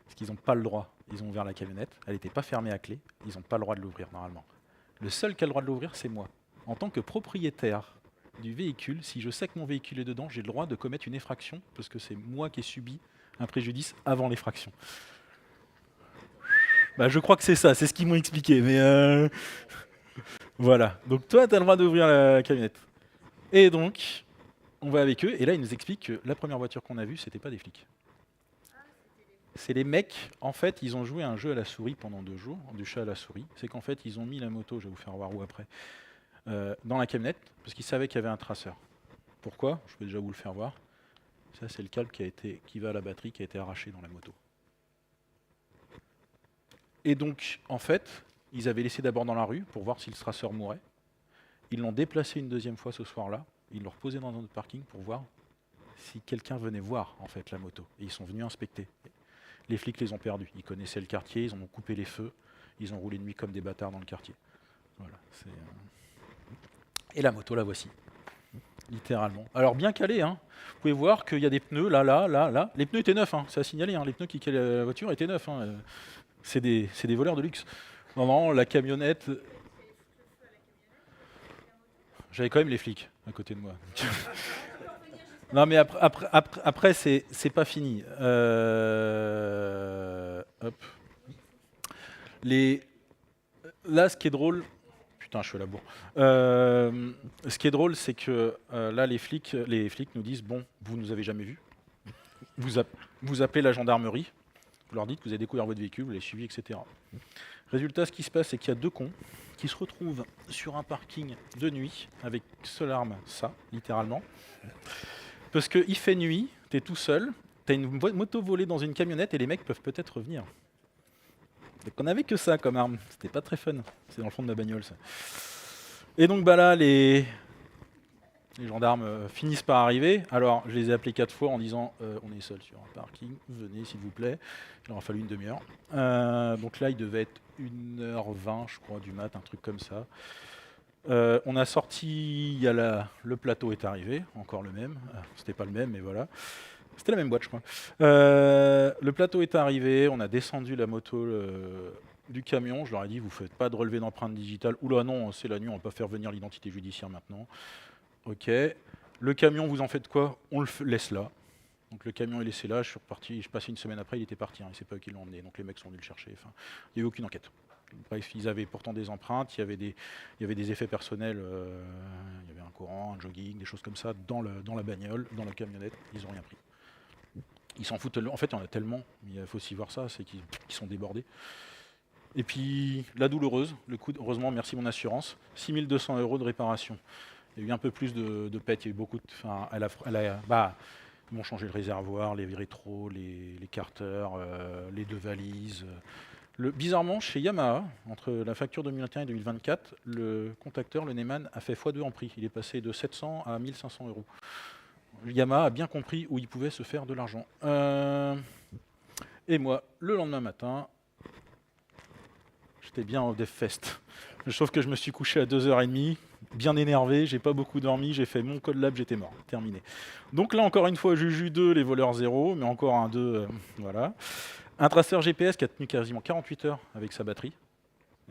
Parce qu'ils n'ont pas le droit. Ils ont ouvert la camionnette, elle n'était pas fermée à clé, ils n'ont pas le droit de l'ouvrir normalement. Le seul qui a le droit de l'ouvrir, c'est moi. En tant que propriétaire du véhicule, si je sais que mon véhicule est dedans, j'ai le droit de commettre une effraction, parce que c'est moi qui ai subi un préjudice avant l'effraction. Je crois que c'est ça, c'est ce qu'ils m'ont expliqué, mais... Voilà, donc toi, tu as le droit d'ouvrir la camionnette. Et donc, on va avec eux, et là, ils nous expliquent que la première voiture qu'on a vue, c'était pas des flics. C'est les mecs, en fait, ils ont joué un jeu à la souris pendant 2 jours, du chat à la souris. C'est qu'en fait, ils ont mis la moto, je vais vous faire voir où après, dans la camionnette, parce qu'ils savaient qu'il y avait un traceur. Pourquoi? Je peux déjà vous le faire voir. Ça, c'est le câble qui va à la batterie, qui a été arraché dans la moto. Et donc, en fait... Ils avaient laissé d'abord dans la rue pour voir si le traceur mourait. Ils l'ont déplacé une deuxième fois ce soir-là. Ils l'ont reposé dans un autre parking pour voir si quelqu'un venait voir en fait la moto. Et ils sont venus inspecter. Les flics les ont perdus. Ils connaissaient le quartier, ils ont coupé les feux. Ils ont roulé de nuit comme des bâtards dans le quartier. Voilà. Et la moto, la voici. Littéralement. Alors bien calé, hein. Vous pouvez voir qu'il y a des pneus là. Les pneus étaient neufs, hein. C'est à signaler. Hein. Les pneus qui calaient la voiture étaient neufs. Hein. C'est des voleurs de luxe. Non, la camionnette... J'avais quand même les flics à côté de moi. Non, mais après c'est pas fini. Hop. Là, ce qui est drôle... Putain, je suis à la bourre. Ce qui est drôle, c'est que là, les flics nous disent, bon, vous nous avez jamais vus. Vous appelez la gendarmerie. Vous leur dites que vous avez découvert votre véhicule, vous l'avez suivi, etc. Résultat, ce qui se passe, c'est qu'il y a 2 cons qui se retrouvent sur un parking de nuit avec seule arme, ça, littéralement. Parce qu'il fait nuit, t'es tout seul, t'as une moto volée dans une camionnette et les mecs peuvent peut-être revenir. Donc on avait que ça comme arme, c'était pas très fun. C'est dans le fond de ma bagnole ça. Et donc bah là, les gendarmes finissent par arriver. Alors je les ai appelés 4 fois en disant on est seul sur un parking, venez s'il vous plaît. Il aura fallu une demi-heure. Donc là il devait être 1h20 je crois du mat, un truc comme ça. On a sorti, le plateau est arrivé, encore le même. C'était pas le même mais voilà. C'était la même boîte je crois. Le plateau est arrivé, on a descendu la moto du camion. Je leur ai dit vous faites pas de relevé d'empreinte digitale. Oula non, c'est la nuit, on va pas faire venir l'identité judiciaire maintenant. Ok. Le camion, vous en faites quoi? On le laisse là. Donc le camion est laissé là, je suis reparti, je passais une semaine après, il était parti, hein, et c'est pas eux qui l'ont emmené, donc les mecs sont venus le chercher. Enfin, il n'y a eu aucune enquête. Bref, ils avaient pourtant des empreintes, il y avait des effets personnels, il y avait un Coran, un jogging, des choses comme ça dans la bagnole, dans la camionnette, ils n'ont rien pris. Ils s'en foutent. En fait, il y en a tellement, il faut aussi voir ça, c'est qu'ils sont débordés. Et puis la douloureuse, le coût, heureusement, merci mon assurance, 6 200 € de réparation. Il y a eu un peu plus de pètes, il y a eu beaucoup de. Enfin, ils m'ont changé le réservoir, les rétros, les carters, les 2 valises. Bizarrement, chez Yamaha, entre la facture 2021 et 2024, le contacteur, le Neyman, a fait x2 en prix. Il est passé de 700 à 1500 €. Yamaha a bien compris où il pouvait se faire de l'argent. Et moi, le lendemain matin, j'étais bien au DevFest. Sauf que je me suis couché à 2h30, bien énervé, j'ai pas beaucoup dormi, j'ai fait mon code lab, j'étais mort, terminé. Donc là, encore une fois, Juju 2, les voleurs 0, mais encore un 2, voilà. Un traceur GPS qui a tenu quasiment 48 heures avec sa batterie.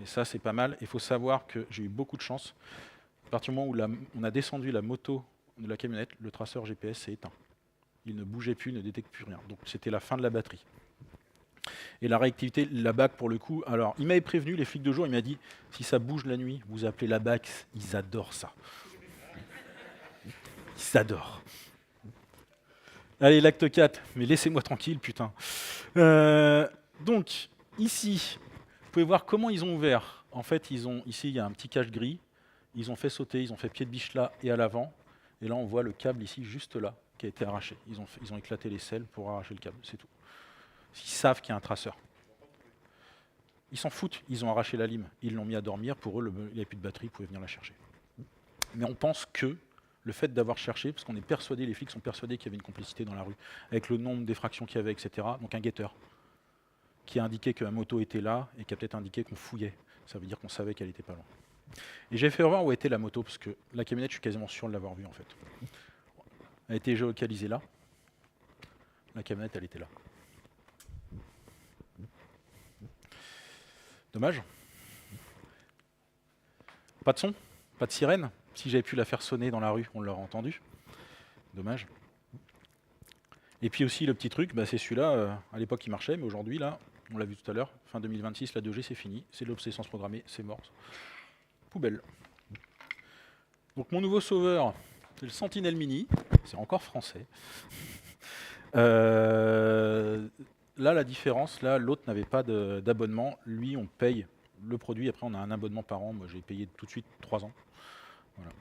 Et ça, c'est pas mal. Il faut savoir que j'ai eu beaucoup de chance. À partir du moment où on a descendu la moto de la camionnette, le traceur GPS s'est éteint. Il ne bougeait plus, ne détecte plus rien. Donc c'était la fin de la batterie. Et la réactivité, la BAC pour le coup, alors il m'avait prévenu, les flics de jour, il m'a dit si ça bouge la nuit, vous appelez la BAC, ils adorent ça. Ils adorent. Allez, l'acte 4, mais laissez-moi tranquille, putain. Donc, ici, vous pouvez voir comment ils ont ouvert. En fait, ici, il y a un petit cache gris. Ils ont fait sauter, ils ont fait pied de biche là et à l'avant. Et là, on voit le câble ici, juste là, qui a été arraché. Ils ont éclaté les selles pour arracher le câble, c'est tout. Ils savent qu'il y a un traceur. Ils s'en foutent, ils ont arraché la lime. Ils l'ont mis à dormir, pour eux, il n'y avait plus de batterie, ils pouvaient venir la chercher. Mais on pense que le fait d'avoir cherché, parce qu'on est persuadé, les flics sont persuadés qu'il y avait une complicité dans la rue, avec le nombre d'effractions qu'il y avait, etc. Donc un guetteur, qui a indiqué que la moto était là, et qui a peut-être indiqué qu'on fouillait. Ça veut dire qu'on savait qu'elle était pas loin. Et j'ai fait voir où était la moto, parce que la camionnette, je suis quasiment sûr de l'avoir vue, en fait. Elle a été géolocalisée là. La camionnette, elle était là. Dommage. Pas de son, pas de sirène. Si j'avais pu la faire sonner dans la rue, on l'aurait entendu. Dommage. Et puis aussi le petit truc, c'est celui-là, à l'époque il marchait, mais aujourd'hui là, on l'a vu tout à l'heure, fin 2026, la 2G c'est fini, c'est de l'obsolescence programmée, c'est mort. Poubelle. Donc mon nouveau sauveur, c'est le Sentinel Mini, c'est encore français. Là, la différence, là, l'autre n'avait pas d'abonnement. Lui, on paye le produit. Après, on a un abonnement par an. Moi, j'ai payé tout de suite 3 ans. Voilà.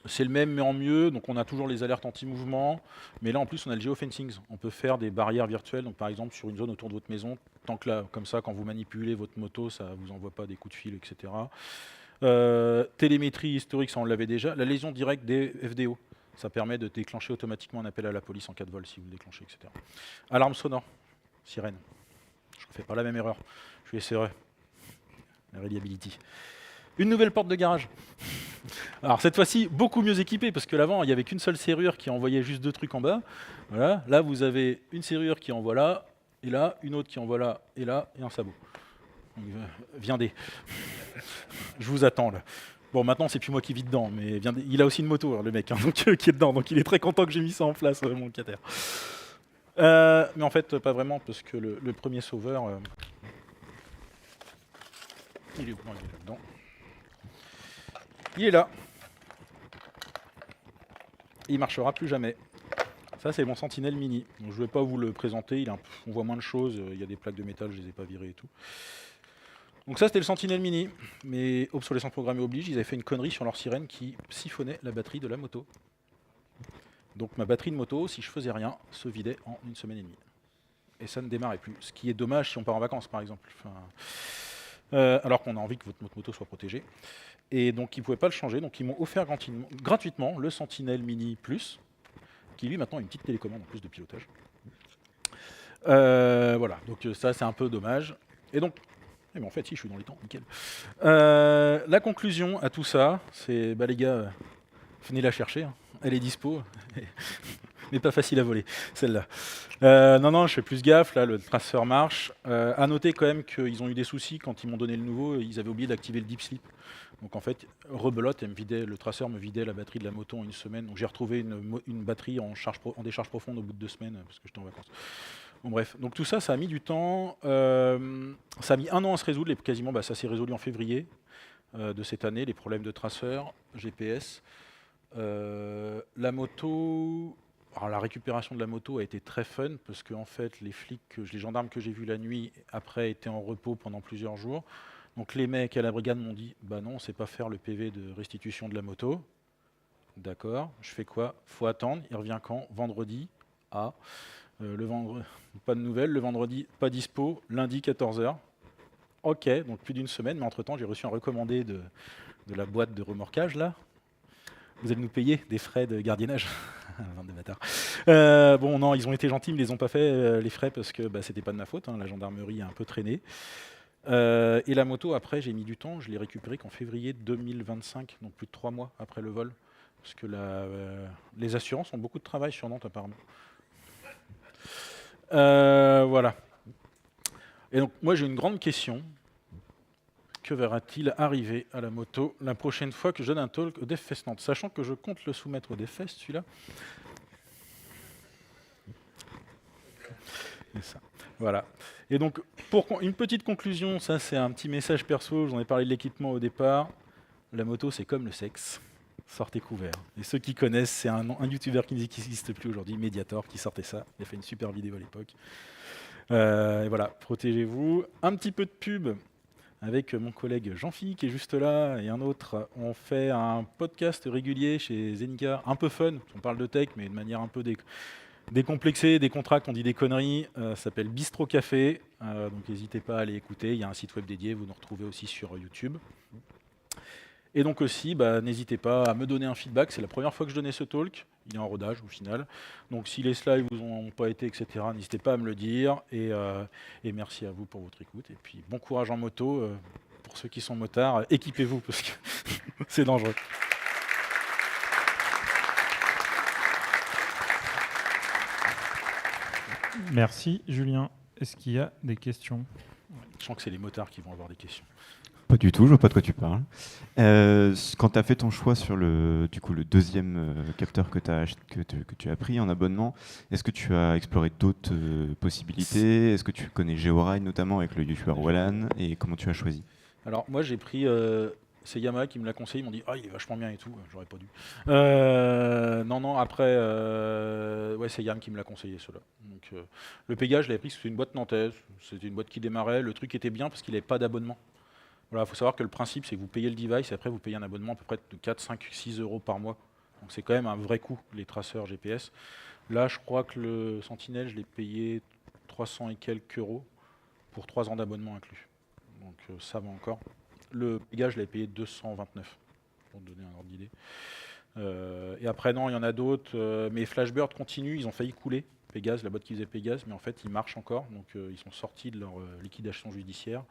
C'est le même, mais en mieux. Donc, on a toujours les alertes anti-mouvement. Mais là, en plus, on a le geofencing. On peut faire des barrières virtuelles. Donc, par exemple, sur une zone autour de votre maison, tant que là, comme ça, quand vous manipulez votre moto, ça ne vous envoie pas des coups de fil, etc. Télémétrie historique, ça, on l'avait déjà. La lésion directe des FDO. Ça permet de déclencher automatiquement un appel à la police en cas de vol si vous déclenchez, etc. Alarme sonore, sirène. Je ne fais pas la même erreur. Je vais essayer. La reliability. Une nouvelle porte de garage. Alors cette fois-ci, beaucoup mieux équipée, parce que l'avant, il n'y avait qu'une seule serrure qui envoyait juste 2 trucs en bas. Voilà. Là, vous avez une serrure qui envoie là, et là, une autre qui envoie là, et un sabot. Viendez. Je vous attends là. Bon, maintenant, c'est plus moi qui vis dedans, mais il a aussi une moto, le mec, donc, qui est dedans. Donc, il est très content que j'ai mis ça en place, mon locataire. Mais en fait, pas vraiment, parce que le premier sauveur... il est où? Non, il est là-dedans. Il est là. Il marchera plus jamais. Ça, c'est mon Sentinel Mini. Donc, je ne vais pas vous le présenter. On voit moins de choses. Il y a des plaques de métal, je ne les ai pas virées et tout. Donc ça, c'était le Sentinel Mini, mais obsolescence programmée oblige, ils avaient fait une connerie sur leur sirène qui siphonnait la batterie de la moto. Donc ma batterie de moto, si je faisais rien, se vidait en 1 semaine et demie. Et ça ne démarrait plus. Ce qui est dommage si on part en vacances, par exemple. Alors qu'on a envie que votre moto soit protégée. Et donc ils ne pouvaient pas le changer. Donc ils m'ont offert gratuitement le Sentinel Mini Plus, qui lui maintenant a une petite télécommande en plus de pilotage. Voilà, donc ça c'est un peu dommage. Et donc, mais en fait si, je suis dans les temps, nickel. La conclusion à tout ça, c'est les gars, venez la chercher, hein. Elle est dispo, mais pas facile à voler, celle-là. Non, je fais plus gaffe, là le traceur marche. À noter quand même qu'ils ont eu des soucis quand ils m'ont donné le nouveau, ils avaient oublié d'activer le deep sleep. Donc en fait, rebelote, le traceur me vidait la batterie de la moto en 1 semaine. Donc j'ai retrouvé une batterie en décharge profonde au bout de 2 semaines, parce que j'étais en vacances. Bon bref, donc tout ça, ça a mis du temps. Ça a mis 1 an à se résoudre, quasiment ça s'est résolu en février de cette année, les problèmes de traceur, GPS. La moto, alors la récupération de la moto a été très fun parce que en fait les gendarmes que j'ai vus la nuit après étaient en repos pendant plusieurs jours. Donc les mecs à la brigade m'ont dit bah non, on sait pas faire le PV de restitution de la moto. D'accord, je fais quoi? Faut attendre, il revient quand? Vendredi. Le vendredi, pas de nouvelles, le vendredi pas dispo, lundi 14h. Ok, donc plus d'1 semaine, mais entre-temps j'ai reçu un recommandé de la boîte de remorquage là. Vous allez nous payer des frais de gardiennage. Bande de bâtards. Bon, non, ils ont été gentils, mais ils les ont pas fait, les frais, parce que c'était pas de ma faute. Hein, la gendarmerie a un peu traîné. Et la moto, après, j'ai mis du temps. Je l'ai récupérée qu'en février 2025, donc plus de 3 mois après le vol. Parce que les assurances ont beaucoup de travail sur Nantes, apparemment. Voilà. Et donc, moi, j'ai une grande question. Que verra-t-il arriver à la moto la prochaine fois que je donne un talk au DevFest Nantes, sachant que je compte le soumettre au DevFest, celui-là. Et ça. Voilà. Et donc, pour une petite conclusion, ça c'est un petit message perso, j'en ai parlé de l'équipement au départ. La moto, c'est comme le sexe. Sortez couvert. Et ceux qui connaissent, c'est un youtubeur qui n'existe plus aujourd'hui, Mediator, qui sortait ça. Il a fait une super vidéo à l'époque. Et voilà, protégez-vous. Un petit peu de pub. Avec mon collègue Jean-Phi qui est juste là et un autre, on fait un podcast régulier chez Zenica, un peu fun, on parle de tech mais de manière un peu décomplexée, décontractée, on dit des conneries, ça s'appelle Bistro Café, donc n'hésitez pas à aller écouter, il y a un site web dédié, vous nous retrouvez aussi sur YouTube. Et donc aussi, n'hésitez pas à me donner un feedback, c'est la première fois que je donnais ce talk, il est en rodage au final. Donc si les slides vous ont pas été, etc., n'hésitez pas à me le dire. Et merci à vous pour votre écoute. Et puis bon courage en moto. Pour ceux qui sont motards, équipez-vous parce que c'est dangereux. Merci Julien. Est-ce qu'il y a des questions? Je sens que c'est les motards qui vont avoir des questions. Pas du tout, je vois pas de quoi tu parles. Quand tu as fait ton choix sur le deuxième capteur que tu as pris en abonnement, est-ce que tu as exploré d'autres possibilités? Est-ce que tu connais Georide notamment avec le youtubeur Wallan? Et comment tu as choisi? Alors moi j'ai pris, c'est Yamaha qui me l'a conseillé, ils m'ont dit il est vachement bien et tout, j'aurais pas dû. Non, après, c'est Yam qui me l'a conseillé cela. Donc, le Pégase je l'avais pris parce que c'était une boîte nantaise, c'était une boîte qui démarrait, le truc était bien parce qu'il n'avait pas d'abonnement. Voilà, il faut savoir que le principe, c'est que vous payez le device et après vous payez un abonnement à peu près de 4, 5, 6 euros par mois. Donc c'est quand même un vrai coût, les traceurs GPS. Là, je crois que le Sentinel, je l'ai payé 300 et quelques euros pour 3 ans d'abonnement inclus. Donc ça va encore. Le Pégase, je l'avais payé 229, pour donner un ordre d'idée. Et après, non, il y en a d'autres. Mais Flashbird continue, ils ont failli couler. Pégase, la boîte qui faisait Pégase, mais en fait, ils marchent encore. Donc ils sont sortis de leur liquidation judiciaire.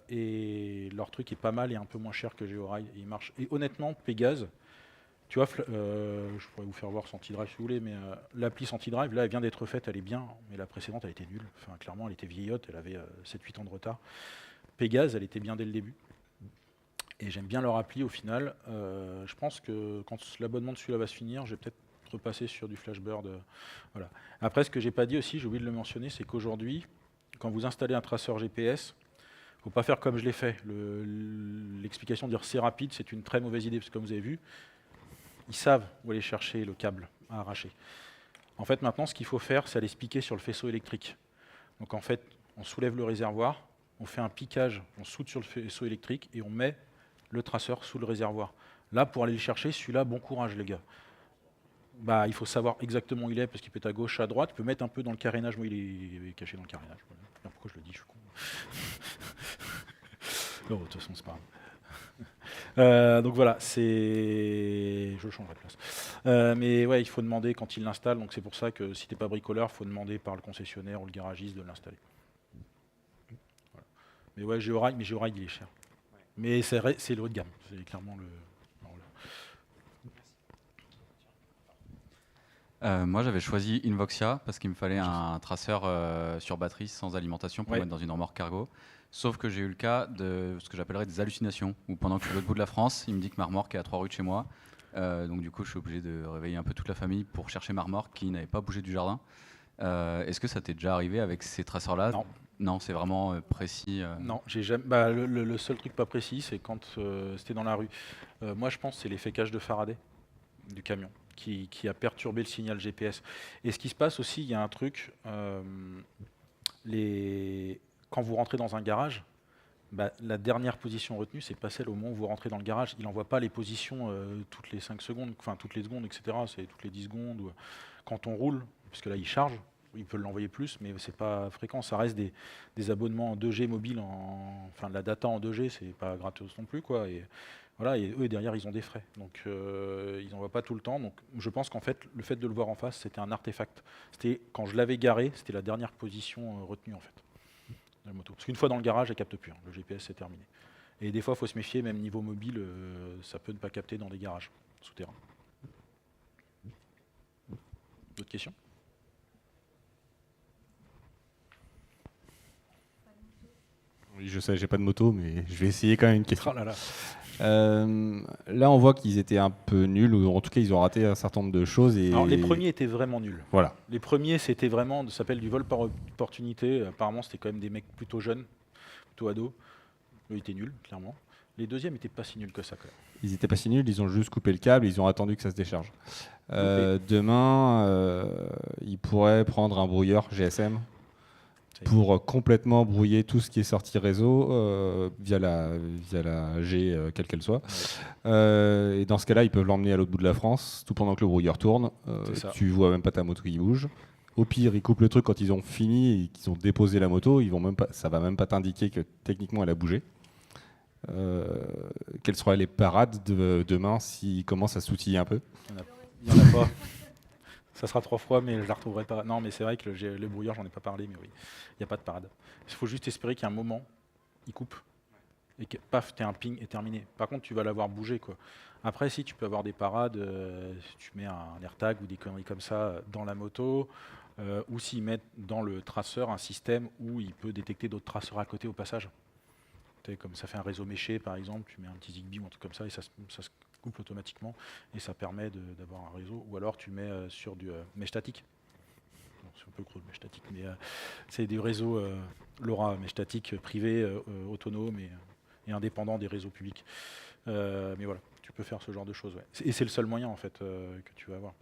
Et leur truc est pas mal et un peu moins cher que Georide et il marche. Et honnêtement, Pégase, tu vois, je pourrais vous faire voir SentiDrive si vous voulez, mais l'appli SentiDrive, là, elle vient d'être faite, elle est bien, mais la précédente, elle était nulle. Enfin, clairement, elle était vieillotte, elle avait 7-8 ans de retard. Pégase, elle était bien dès le début. Et j'aime bien leur appli au final. Je pense que quand l'abonnement de celui-là va se finir, je vais peut-être repasser sur du Flashbird. Voilà. Après, ce que j'ai pas dit aussi, j'ai oublié de le mentionner, c'est qu'aujourd'hui, quand vous installez un traceur GPS, il ne faut pas faire comme je l'ai fait. L'explication de dire c'est rapide, c'est une très mauvaise idée, parce que comme vous avez vu, ils savent où aller chercher le câble à arracher. En fait, maintenant, ce qu'il faut faire, c'est aller se piquer sur le faisceau électrique. Donc en fait, on soulève le réservoir, on fait un piquage, on soude sur le faisceau électrique et on met le traceur sous le réservoir. Là, pour aller le chercher, celui-là, bon courage les gars. bah, il faut savoir exactement où il est, parce qu'il peut être à gauche, à droite. Il peut mettre un peu dans le carénage. Moi, il est caché dans le carénage. Voilà. Alors, pourquoi je le dis, je suis con. Non, de toute façon, c'est pas grave. Donc voilà, je changerai de place. Mais ouais, il faut demander quand il l'installe. Donc c'est pour ça que si t'es pas bricoleur, il faut demander par le concessionnaire ou le garagiste de l'installer. Voilà. Mais ouais, Georail, il est cher. Mais c'est le haut de gamme. C'est clairement le. Moi, j'avais choisi Invoxia parce qu'il me fallait un traceur sur batterie sans alimentation pour Ouais. mettre dans une remorque cargo. Sauf que j'ai eu le cas de ce que j'appellerais des hallucinations, où pendant que je suis à l'autre bout de la France, il me dit que ma remorque est à 3 rues de chez moi. Donc du coup, je suis obligé de réveiller un peu toute la famille pour chercher ma remorque qui n'avait pas bougé du jardin. Est-ce que ça t'est déjà arrivé avec ces traceurs-là? Non. Non, c'est vraiment précis. Non, j'ai jamais. Bah, le seul truc pas précis, c'est quand c'était dans la rue. Moi, je pense que c'est l'effet cage de Faraday du camion qui a perturbé le signal GPS. Et ce qui se passe aussi, il y a un truc. Quand vous rentrez dans un garage, bah, la dernière position retenue, c'est pas celle au moment où vous rentrez dans le garage. Il n'envoie pas les positions toutes les 5 secondes, enfin toutes les secondes, etc. C'est toutes les 10 secondes. Quand on roule, parce que là, il charge. Il peut l'envoyer plus, mais c'est pas fréquent. Ça reste des abonnements en 2G mobile, enfin de la data en 2G, c'est pas gratos non plus, quoi. Et voilà, et eux derrière, ils ont des frais, donc ils n'envoient pas tout le temps. Donc je pense qu'en fait, le fait de le voir en face, c'était un artefact. C'était quand je l'avais garé, c'était la dernière position retenue en fait, de la moto. Parce qu'une fois dans le garage, elle capte plus. Le GPS c'est terminé. Et des fois, il faut se méfier, même niveau mobile, ça peut ne pas capter dans des garages souterrains. D'autres questions? Oui, je sais, j'ai pas de moto, mais je vais essayer quand même une question. Oh là là. Là, on voit qu'ils étaient un peu nuls, ou en tout cas, ils ont raté un certain nombre de choses. Et Alors, les premiers étaient vraiment nuls. Voilà. Les premiers, c'était vraiment, ça s'appelle du vol par opportunité. Apparemment, c'était quand même des mecs plutôt jeunes, plutôt ados. Eux, ils étaient nuls, clairement. Les deuxièmes n'étaient pas si nuls que ça, quand même. Ils étaient pas si nuls, ils ont juste coupé le câble, ils ont attendu que ça se décharge. Demain, ils pourraient prendre un brouilleur GSM pour complètement brouiller tout ce qui est sorti réseau via la G, quelle qu'elle soit. Et dans ce cas-là, ils peuvent l'emmener à l'autre bout de la France, tout pendant que le brouilleur tourne. Tu vois même pas ta moto qui bouge. Au pire, ils coupent le truc quand ils ont fini et qu'ils ont déposé la moto. Ça va même pas t'indiquer que techniquement elle a bougé. Quelles seraient les parades de demain s'ils commencent à s'outiller un peu? Il n'y en a pas. Ça sera 3 fois, mais je la retrouverai pas. Non, mais c'est vrai que le brouilleur, j'en ai pas parlé, mais oui, il n'y a pas de parade. Il faut juste espérer qu'à un moment, il coupe et que paf, t'es un ping et terminé. Par contre, tu vas l'avoir bougé, quoi. Après, si tu peux avoir des parades, si tu mets un AirTag ou des conneries comme ça dans la moto, ou s'ils mettent dans le traceur un système où il peut détecter d'autres traceurs à côté au passage. Comme ça fait un réseau méché, par exemple, tu mets un petit Zigbee ou un truc comme ça et ça se coupe automatiquement et ça permet d'avoir un réseau. Ou alors tu mets sur du mesh statique. Bon, c'est un peu gros le mesh statique, mais c'est des réseaux LoRa mesh statique privés, autonomes et indépendants des réseaux publics. Mais voilà, tu peux faire ce genre de choses. Ouais. Et c'est le seul moyen en fait que tu vas avoir.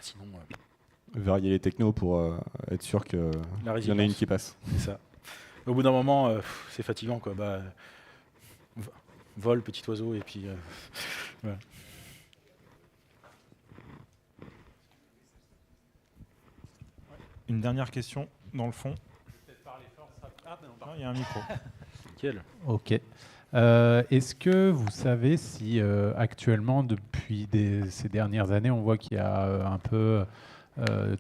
Sinon, varier les technos pour être sûr qu'il y en a une qui passe. C'est ça. Au bout d'un moment, c'est fatigant, quoi. Bah, vol, petit oiseau, et puis voilà. Une dernière question dans le fond. Non, il y a un micro. Nickel. Ok. Est-ce que vous savez si actuellement, depuis ces dernières années, on voit qu'il y a un peu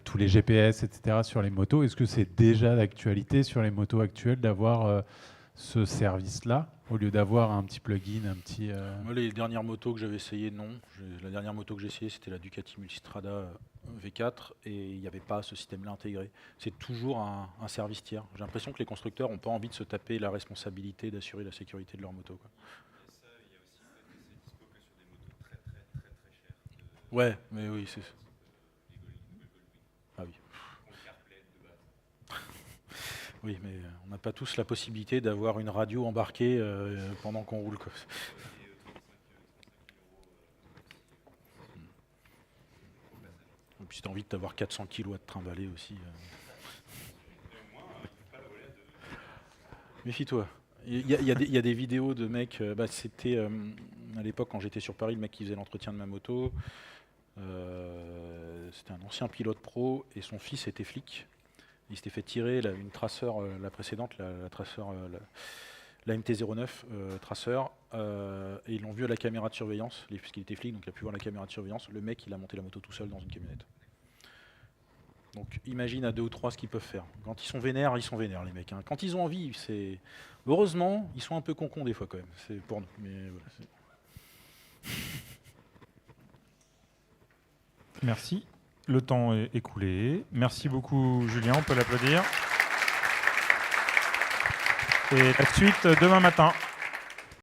tous les GPS, etc. sur les motos. Est-ce que c'est déjà d'actualité sur les motos actuelles d'avoir ce service-là, au lieu d'avoir un petit plugin, un petit... Moi, les dernières motos que j'avais essayé, non. La dernière moto que j'ai essayé, c'était la Ducati Multistrada V4, et il n'y avait pas ce système-là intégré. C'est toujours un service tiers. J'ai l'impression que les constructeurs n'ont pas envie de se taper la responsabilité d'assurer la sécurité de leur moto, quoi. Ouais, mais oui, c'est... Ah oui. Oui, mais on n'a pas tous la possibilité d'avoir une radio embarquée pendant qu'on roule, quoi. Et puis si tu as envie de t'avoir 400 kg à te trimballer aussi. Méfie-toi. Il y a des vidéos de mecs, c'était à l'époque quand j'étais sur Paris, le mec qui faisait l'entretien de ma moto. C'était un ancien pilote pro et son fils était flic. Il s'était fait tirer une traceur, la précédente, la MT-09 traceur, et ils l'ont vu à la caméra de surveillance, puisqu'il était flic, donc il a pu voir la caméra de surveillance. Le mec, il a monté la moto tout seul dans une camionnette. Donc imagine à 2 ou 3 ce qu'ils peuvent faire. Quand ils sont vénères, les mecs. Hein. Quand ils ont envie, c'est... Heureusement, ils sont un peu concons des fois quand même. C'est pour nous. Mais voilà, Merci. Le temps est écoulé. Merci beaucoup, Julien. On peut l'applaudir. Et la suite demain matin.